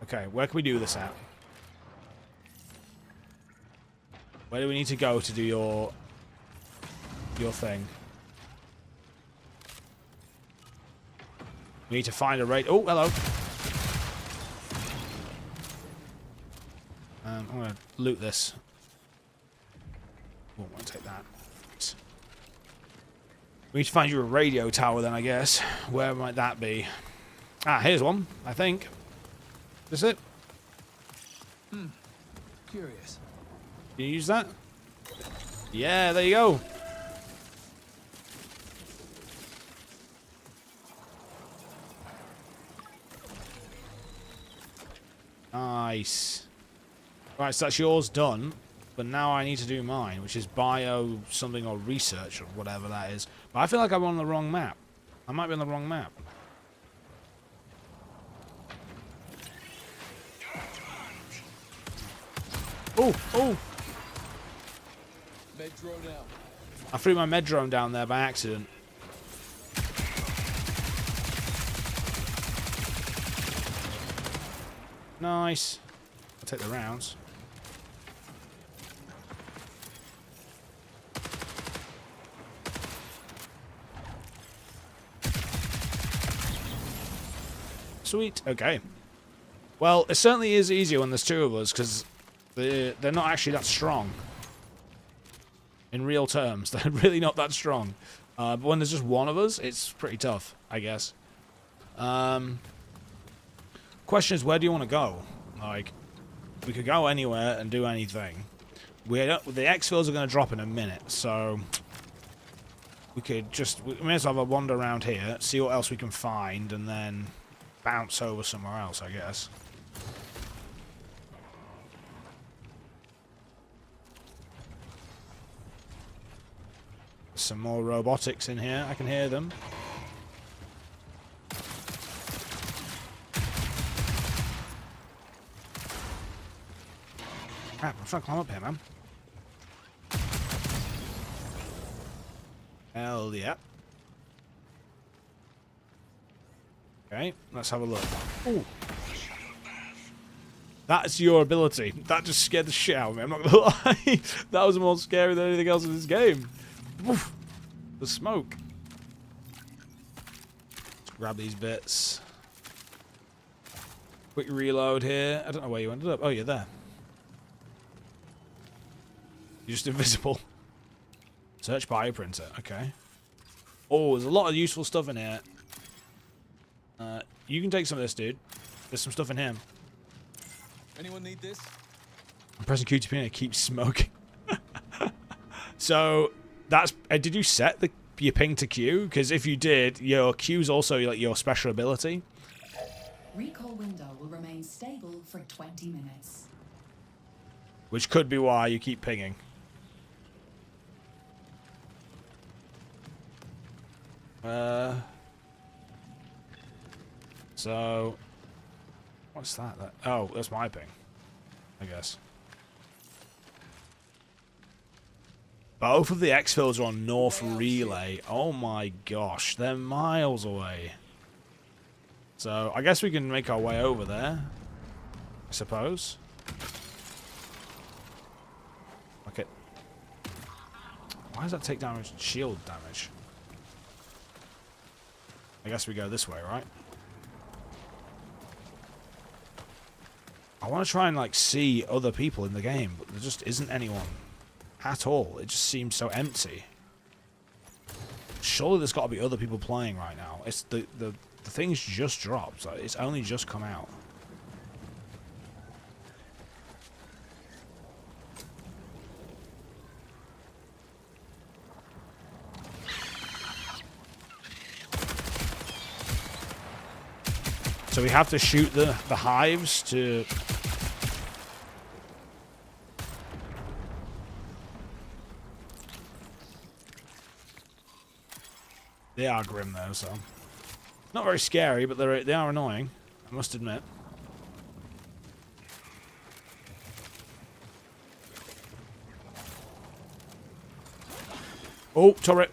Okay, where can we do this at? Where do we need to go to do your thing? We need to find a raid. Oh, hello. I'm gonna loot this. Oh, I want to take that. We need to find you a radio tower then, I guess. Where might that be? Ah, here's one, I think. Is it? Curious. Can you use that? Yeah, there you go. Nice. Right, so that's yours done. But now I need to do mine, which is bio something or research or whatever that is. But I feel like I'm on the wrong map. I might be on the wrong map. Oh, oh! Med drone out. I threw my med drone down there by accident. Nice. I'll take the rounds. Sweet. Okay. Well, it certainly is easier when there's two of us, because they're not actually that strong. In real terms, they're really not that strong. But when there's just one of us, it's pretty tough, I guess. Question is, where do you want to go? Like, we could go anywhere and do anything. The exfils are going to drop in a minute, so we could just... We may as well have a wander around here, see what else we can find, and then bounce over somewhere else, I guess. Some more robotics in here. I can hear them. Crap, I'm trying to climb up here, man. Hell yeah. Okay, let's have a look. Ooh. That's your ability. That just scared the shit out of me, I'm not gonna lie. That was more scary than anything else in this game. Oof. The smoke. Let's grab these bits. Quick reload here. I don't know where you ended up. Oh, you're there. You're just invisible. Search bioprinter. Okay. Oh, there's a lot of useful stuff in here. You can take some of this, dude. There's some stuff in him. Anyone need this? I'm pressing QTP and it keeps smoking. So that's. Did you set your ping to Q? Because if you did, your Q is also like your special ability. Recall window will remain stable for 20 minutes. Which could be why you keep pinging. So, what's that? Oh, that's my ping, I guess. Both of the exfils are on North Relay. Oh my gosh, they're miles away. So, I guess we can make our way over there, I suppose. Okay. Why does that take damage? Shield damage. I guess we go this way, right? I want to try and, like, see other people in the game, but there just isn't anyone at all. It just seems so empty. Surely there's got to be other people playing right now. It's the thing's just dropped. Like, it's only just come out. So we have to shoot the hives to... They are grim though, so... Not very scary, but they are annoying, I must admit. Oh, turret!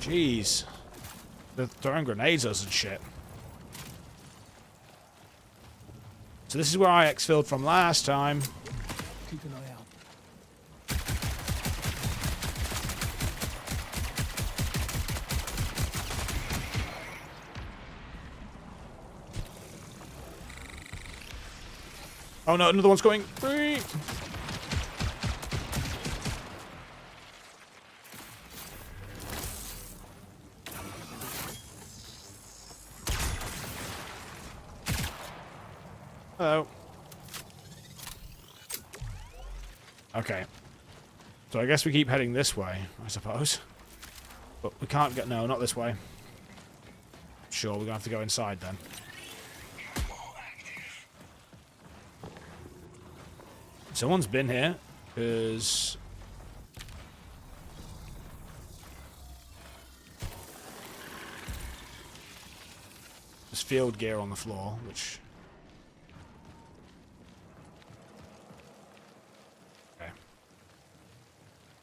Jeez. They're throwing grenades at us and shit. So this is where I exfilled from last time. Keep an eye out. Oh no, another one's going. Hello. Okay. So I guess we keep heading this way, I suppose. But we can't get... No, not this way. Sure, we're going to have to go inside then. Someone's been here, because... There's field gear on the floor, which...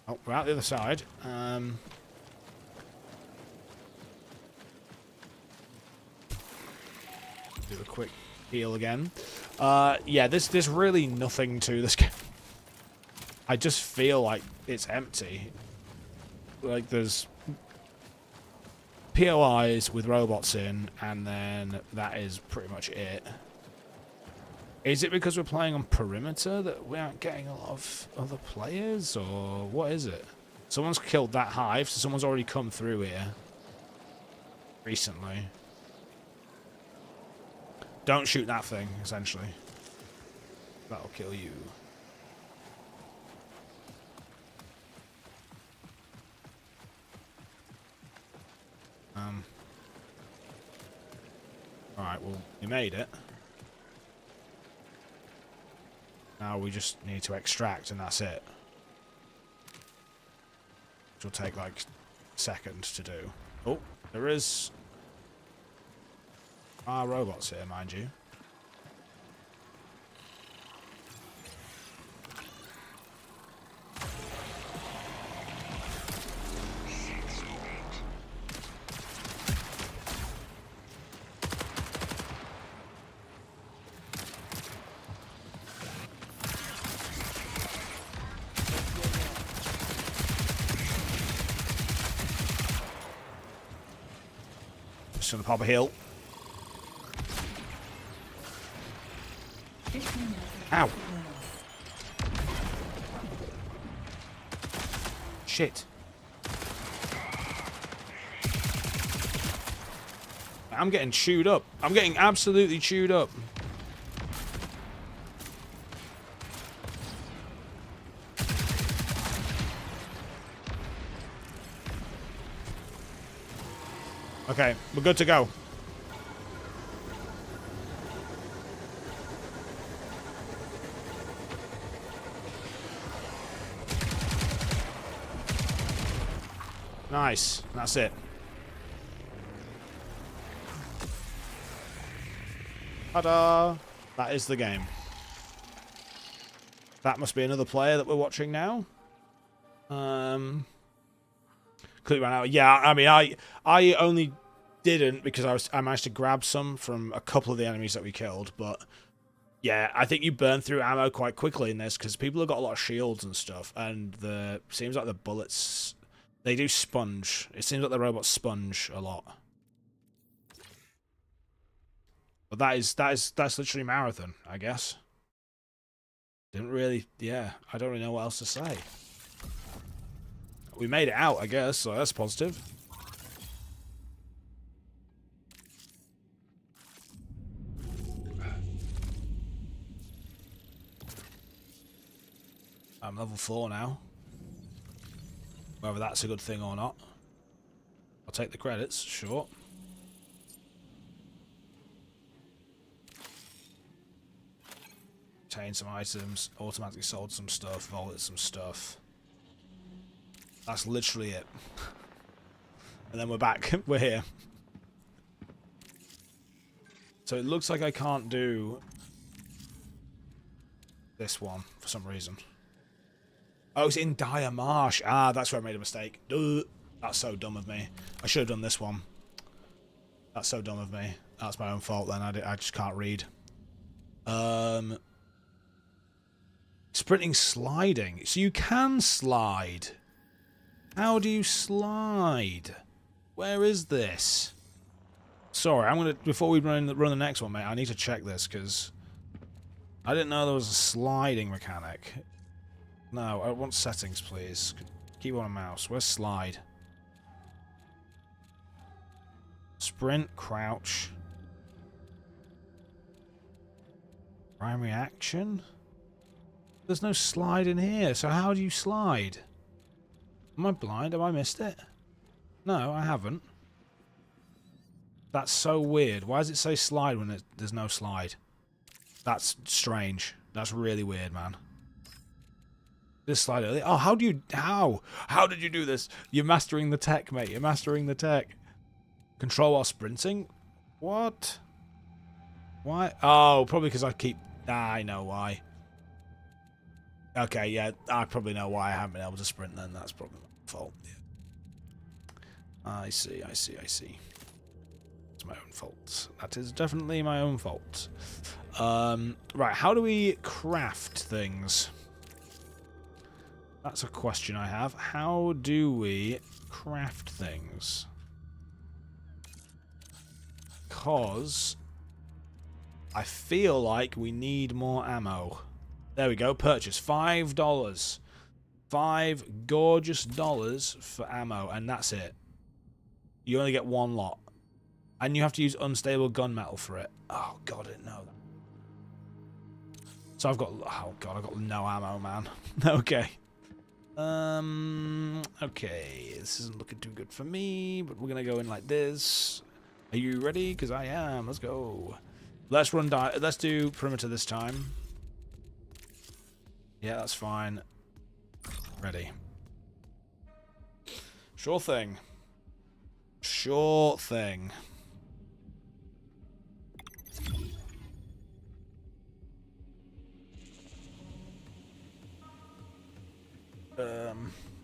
Oh, we're out the other side. Do a quick heal again. Yeah, there's really nothing to this game. I just feel like it's empty. Like there's POIs with robots in, and then that is pretty much it. Is it because we're playing on perimeter that we aren't getting a lot of other players, or what is it? Someone's killed that hive, so someone's already come through here recently. Don't shoot that thing, essentially. That'll kill you. Alright, well, we made it. Now we just need to extract, and that's it. Which will take, like, a second to do. Oh, there is... robots here, mind you. Just gonna pop a heal. Ow. Shit. I'm getting chewed up. I'm getting absolutely chewed up. Okay, we're good to go. Nice. That's it. Ta-da! That is the game. That must be another player that we're watching now. Clearly ran out. Yeah, I mean, I only didn't because I managed to grab some from a couple of the enemies that we killed, but yeah, I think you burn through ammo quite quickly in this because people have got a lot of shields and stuff, and seems like the bullets, they do sponge. It seems like the robots sponge a lot. But that's literally marathon, I guess. Didn't really, yeah, I don't really know what else to say. We made it out, I guess, so that's positive. I'm level 4 now. Whether that's a good thing or not. I'll take the credits, sure. Obtained some items, automatically sold some stuff, vaulted some stuff. That's literally it. And then we're back. We're here. So it looks like I can't do this one for some reason. Oh, it's in Dire Marsh. Ah, that's where I made a mistake. Duh. That's so dumb of me. I should have done this one. That's so dumb of me. That's my own fault then. I just can't read. Sprinting, sliding. So you can slide. How do you slide? Where is this? Sorry, I'm gonna, before we run the next one, mate, I need to check this because I didn't know there was a sliding mechanic. No, I want settings, please. Keyboard and mouse. Where's slide? Sprint, crouch. Primary action? There's no slide in here, so how do you slide? Am I blind? Have I missed it? No, I haven't. That's so weird. Why does it say slide when there's no slide? That's strange. That's really weird, man. This slide earlier. Oh, how did you do this? You're mastering the tech, mate. You're mastering the tech. Control while sprinting? What? Why? Oh, probably because I keep... I know why. Okay, yeah, I probably know why I haven't been able to sprint then. That's probably my fault. Yeah. I see. It's my own fault. That is definitely my own fault. Right, how do we craft things? That's a question I have. How do we craft things? Because I feel like we need more ammo. There we go. Purchase $5. $5 gorgeous dollars for ammo, and that's it. You only get one lot. And you have to use unstable gunmetal for it. Oh god, I didn't know that. So I've got, oh god, I've got no ammo, man. Okay. Okay, this isn't looking too good for me, but we're gonna go in like this. Are you ready? Because I am. Let's go. Let's do perimeter this time. Yeah, that's fine. Ready. Sure thing. Sure thing.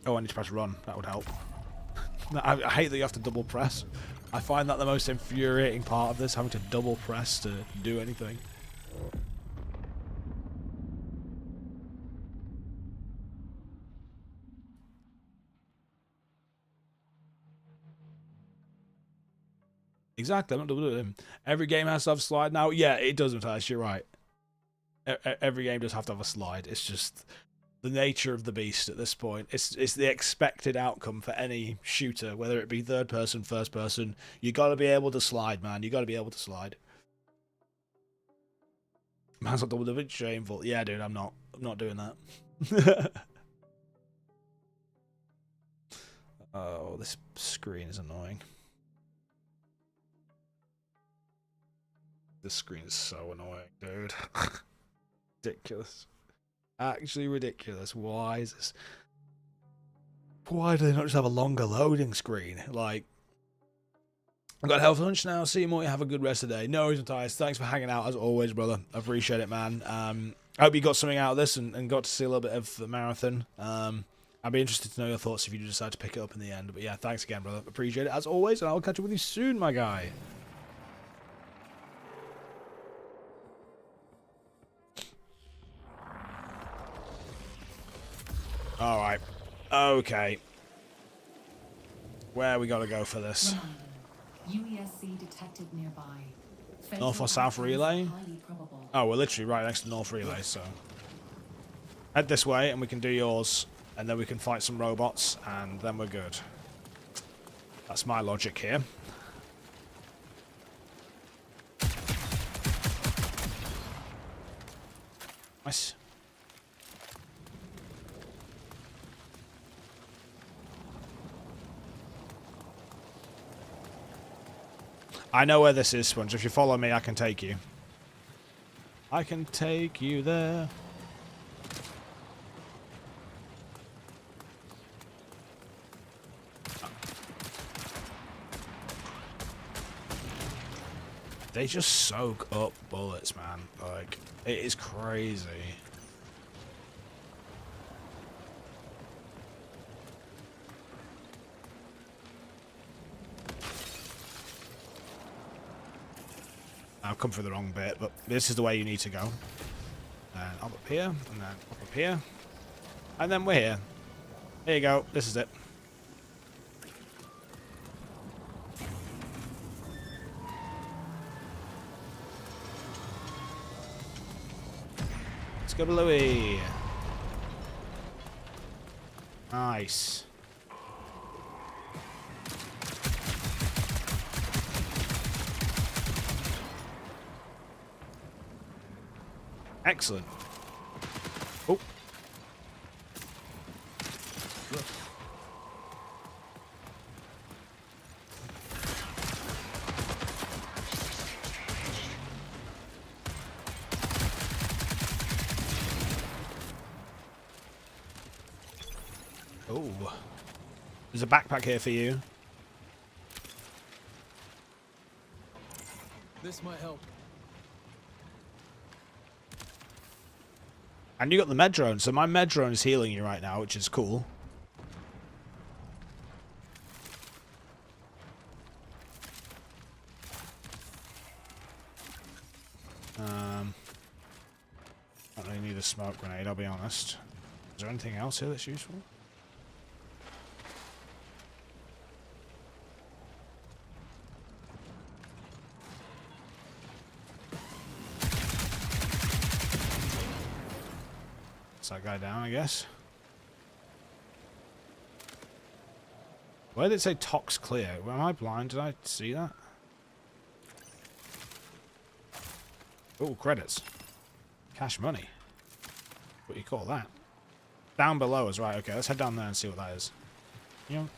Oh, I need to press run. That would help. I hate that you have to double press. I find that the most infuriating part of this, having to double press to do anything. Exactly, I'm not double doing. Every game has to have a slide now. Yeah, it does, Matthias, you're right. Every game does have to have a slide. It's just the nature of the beast at this point. It's the expected outcome for any shooter, whether it be third person, first person. You got to be able to slide, man. You got to be able to slide. Man's not double dipping. Shameful. Yeah, dude, I'm not doing that. Oh, this screen is annoying. This screen is so annoying, dude. Ridiculous. Actually ridiculous. Why is this? Why do they not just have a longer loading screen? Like, I've got health lunch now. See you more. Have a good rest of the day. No worries, Matthias. Thanks for hanging out as always, brother. I appreciate it, man. I hope you got something out of this and got to see a little bit of the marathon. I'd be interested to know your thoughts if you decide to pick it up in the end. But yeah, thanks again, brother. Appreciate it as always, and I'll catch up with you soon, my guy. Alright. Okay. Where we gotta go for this? UESC detected nearby. North or south relay? Oh, we're literally right next to North Relay, so... Head this way, and we can do yours. And then we can fight some robots, and then we're good. That's my logic here. Nice. I know where this is, Sponge. If you follow me, I can take you. I can take you there. They just soak up bullets, man. Like, it is crazy. I've come through the wrong bit, but this is the way you need to go. And up here, and then up here. And then we're here. Here you go. This is it. Let's go, Louie. Nice. Excellent. Oh. Oh. There's a backpack here for you. This might help. And you got the med drone, so my med drone is healing you right now, which is cool. Don't really need a smoke grenade, I'll be honest. Is there anything else here that's useful? That's that guy down, I guess. Where did it say tox clear? Well, am I blind? Did I see that? Oh, credits. Cash money. What do you call that? Down below is right. Okay, let's head down there and see what that is. You know?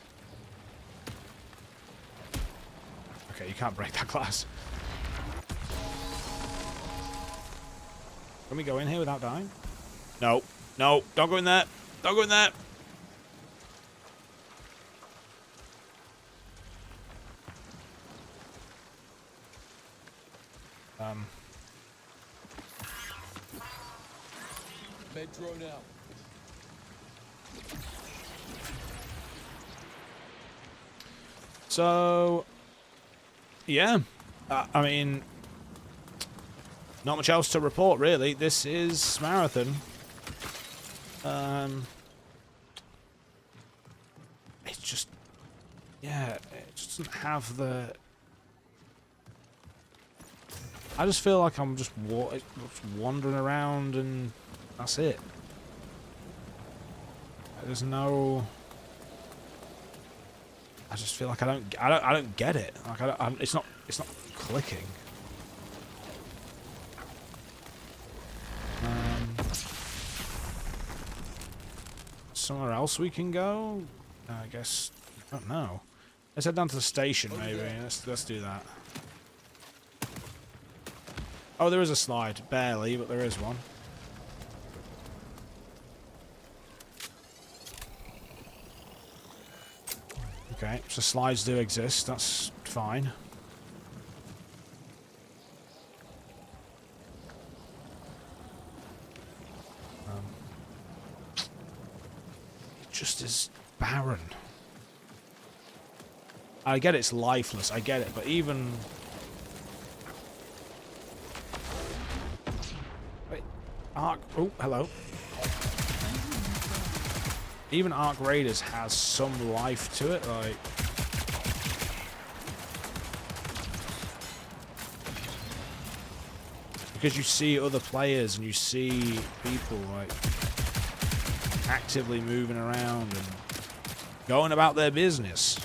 Okay, you can't break that glass. Can we go in here without dying? No. No, don't go in there. Don't go in there. Med drone out. So, yeah. I mean, not much else to report, really. This is Marathon. It's just, yeah, it just doesn't have the... I just feel like I'm just wandering around and that's it. There's no... I just feel like I don't get it. Like it's not clicking. Somewhere else we can go? I guess I don't know. Let's head down to the station maybe. Let's do that. Oh, there is a slide. Barely, but there is one. Okay, so slides do exist. That's fine. It just is barren. I get it's lifeless. I get it, but even... Arc... Oh, hello. Even Arc Raiders has some life to it, like... Because you see other players and you see people, like, actively moving around and going about their business.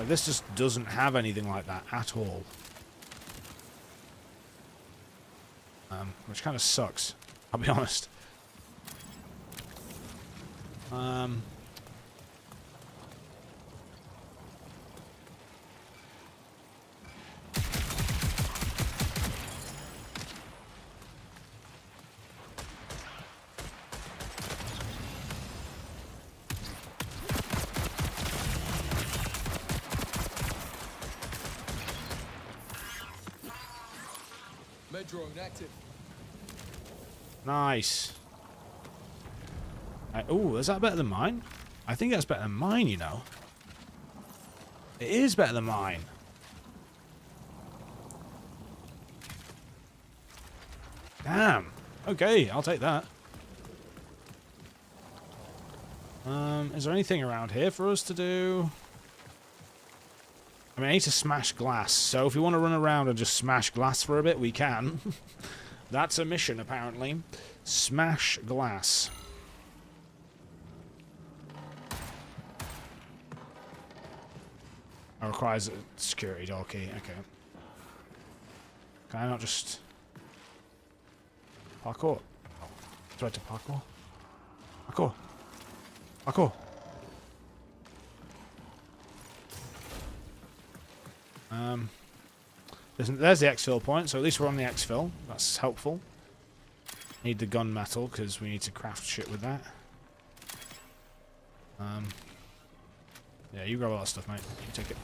This just doesn't have anything like that at all. Which kind of sucks, I'll be honest. Med drone active. Nice. Oh, is that better than mine? I think that's better than mine, you know. It is better than mine. Damn. Okay, I'll take that. Is there anything around here for us to do? I mean, I need to smash glass, so if we want to run around and just smash glass for a bit, we can. That's a mission, apparently. Smash glass. It requires a security door key. Okay. Can I not just... Parkour? Try to parkour? Parkour! Parkour! There's the exfil point, so at least we're on the exfil. That's helpful. Need the gun metal, because we need to craft shit with that. Yeah, you grab all that stuff, mate. You take it.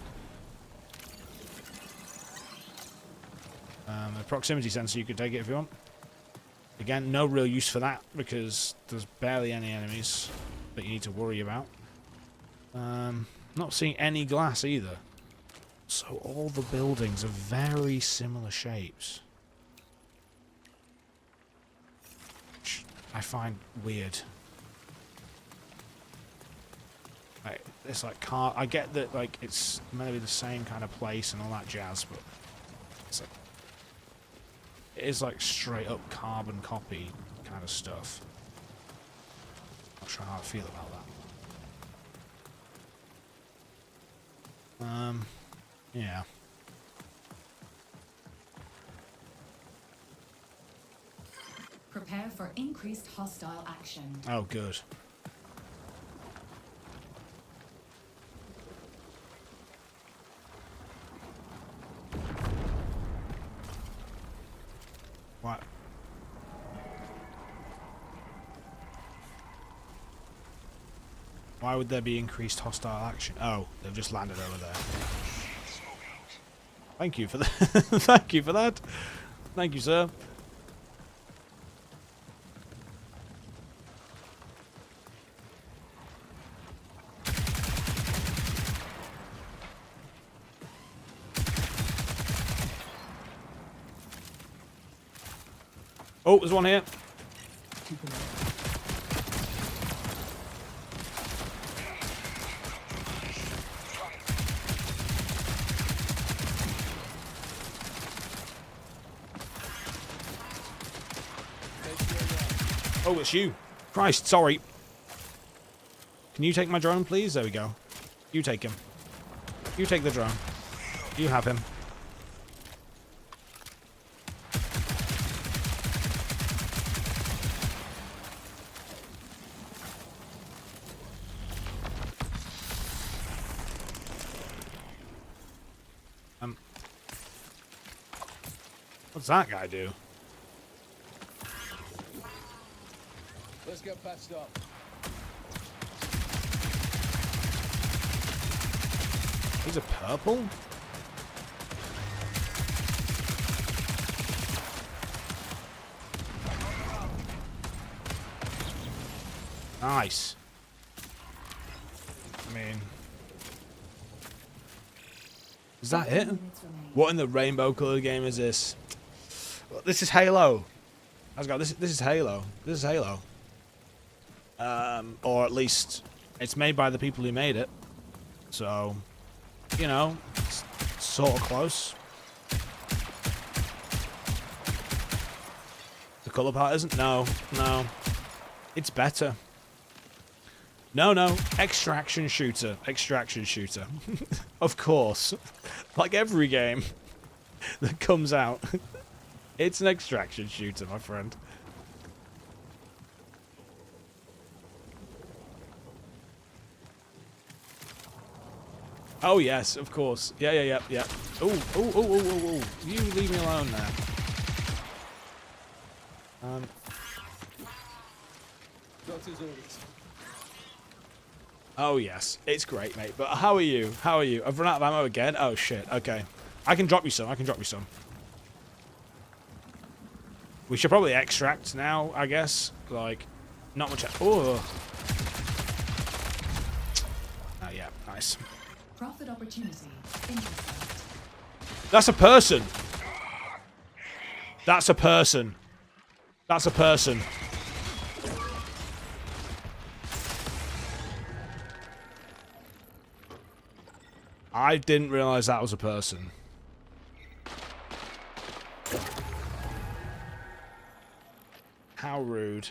The proximity sensor, you can take it if you want. Again, no real use for that, because there's barely any enemies that you need to worry about. Not seeing any glass either. So all the buildings are very similar shapes. Which I find weird. Like, it's like car. I get that like it's meant to be the same kind of place and all that jazz, but it's like is like straight up carbon copy kind of stuff. Not sure how I feel about that. Yeah. Prepare for increased hostile action. Oh, good. What? Why would there be increased hostile action? Oh, they've just landed over there. Thank you for that. Thank you for that. Thank you, sir. Oh, there's one here. Oh, it's you. Christ, sorry. Can you take my drone, please? There we go. You take him. You take the drone. You have him. What's that guy do? Let's get patched up. He's a purple? Nice. I mean... Is that it? What in the rainbow colored game is this? This is Halo. I was going, this is Halo. This is Halo. Or at least it's made by the people who made it. So, you know, it's sort of close. The color part isn't? No, no. It's better. No, no. Extraction shooter. Extraction shooter. Of course. Like every game that comes out. It's an extraction shooter, my friend. Oh, yes, of course. Yeah, yeah, yeah, yeah. Oh, oh, oh, oh, oh, oh. You leave me alone now. Doctor's orders. Oh, yes. It's great, mate. But how are you? How are you? I've run out of ammo again. Oh, shit. Okay. I can drop you some. I can drop you some. We should probably extract now, I guess. Like, not much... Oh. Oh, yeah. Nice. Profit opportunity. Intercept. That's a person. That's a person. That's a person. I didn't realize that was a person. How rude.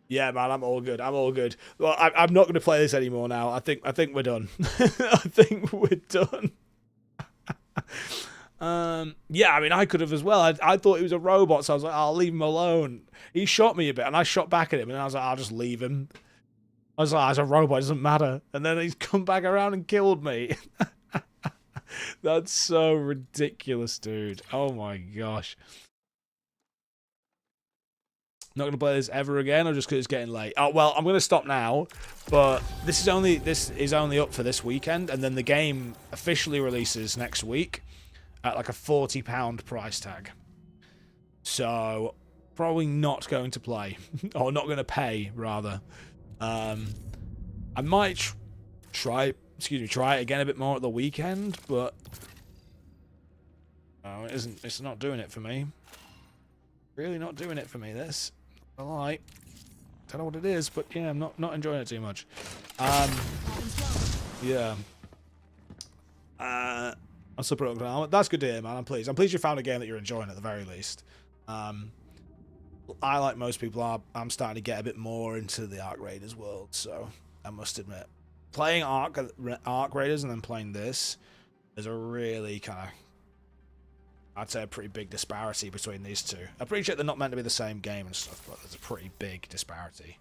Yeah, man, I'm all good. I'm all good. Well, I'm not going to play this anymore now. I think we're done. I think we're done. Yeah, I mean, I could have as well. I thought he was a robot, so I was like, I'll leave him alone. He shot me a bit, and I shot back at him, and I was like, I'll just leave him. I was like, as a robot, it doesn't matter. And then he's come back around and killed me. That's so ridiculous, dude. Oh my gosh. Not going to play this ever again, or just because it's getting late? Oh, well, I'm going to stop now, but this is only up for this weekend, and then the game officially releases next week at like a £40 price tag. So, probably not going to play, or not going to pay, rather. I might try it again a bit more at the weekend, but no, it's not doing it for me. Really not doing it for me, this. I like. Don't know what it is, but yeah, I'm not enjoying it too much. Yeah. I'm super hooked. That's good to hear, man. I'm pleased. I'm pleased you found a game that you're enjoying at the very least. I, like most people, I'm starting to get a bit more into the Arc Raiders world, so I must admit, playing Arc Raiders and then playing this, there's a really kind of, I'd say, a pretty big disparity between these two. I appreciate they're not meant to be the same game and stuff, but there's a pretty big disparity.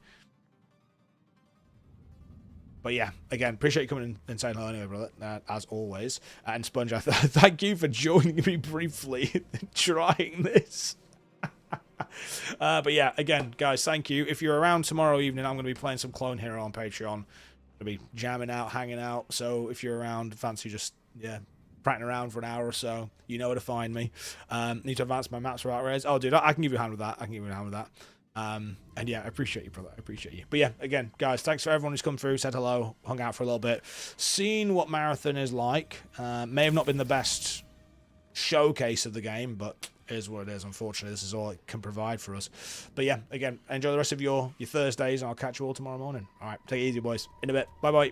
But yeah, again, appreciate you coming in and saying hello anyway, brother, as always. And Sponge, thank you for joining me briefly trying this. But yeah, again, guys, thank you. If you're around tomorrow evening, I'm going to be playing some Clone Hero on Patreon. I'm going to be jamming out, hanging out. So if you're around, fancy just, yeah, prattling around for an hour or so, you know where to find me. Need to advance my maps for Outraise. Oh, dude, I can give you a hand with that. And yeah, I appreciate you, brother. I appreciate you. But yeah, again, guys, thanks for everyone who's come through, said hello, hung out for a little bit, seen what Marathon is like. May have not been the best showcase of the game, but it is what it is. Unfortunately, this is all it can provide for us. But yeah, again, enjoy the rest of your Thursdays, and I'll catch you all tomorrow morning. All right, take it easy, boys. In a bit. Bye-bye.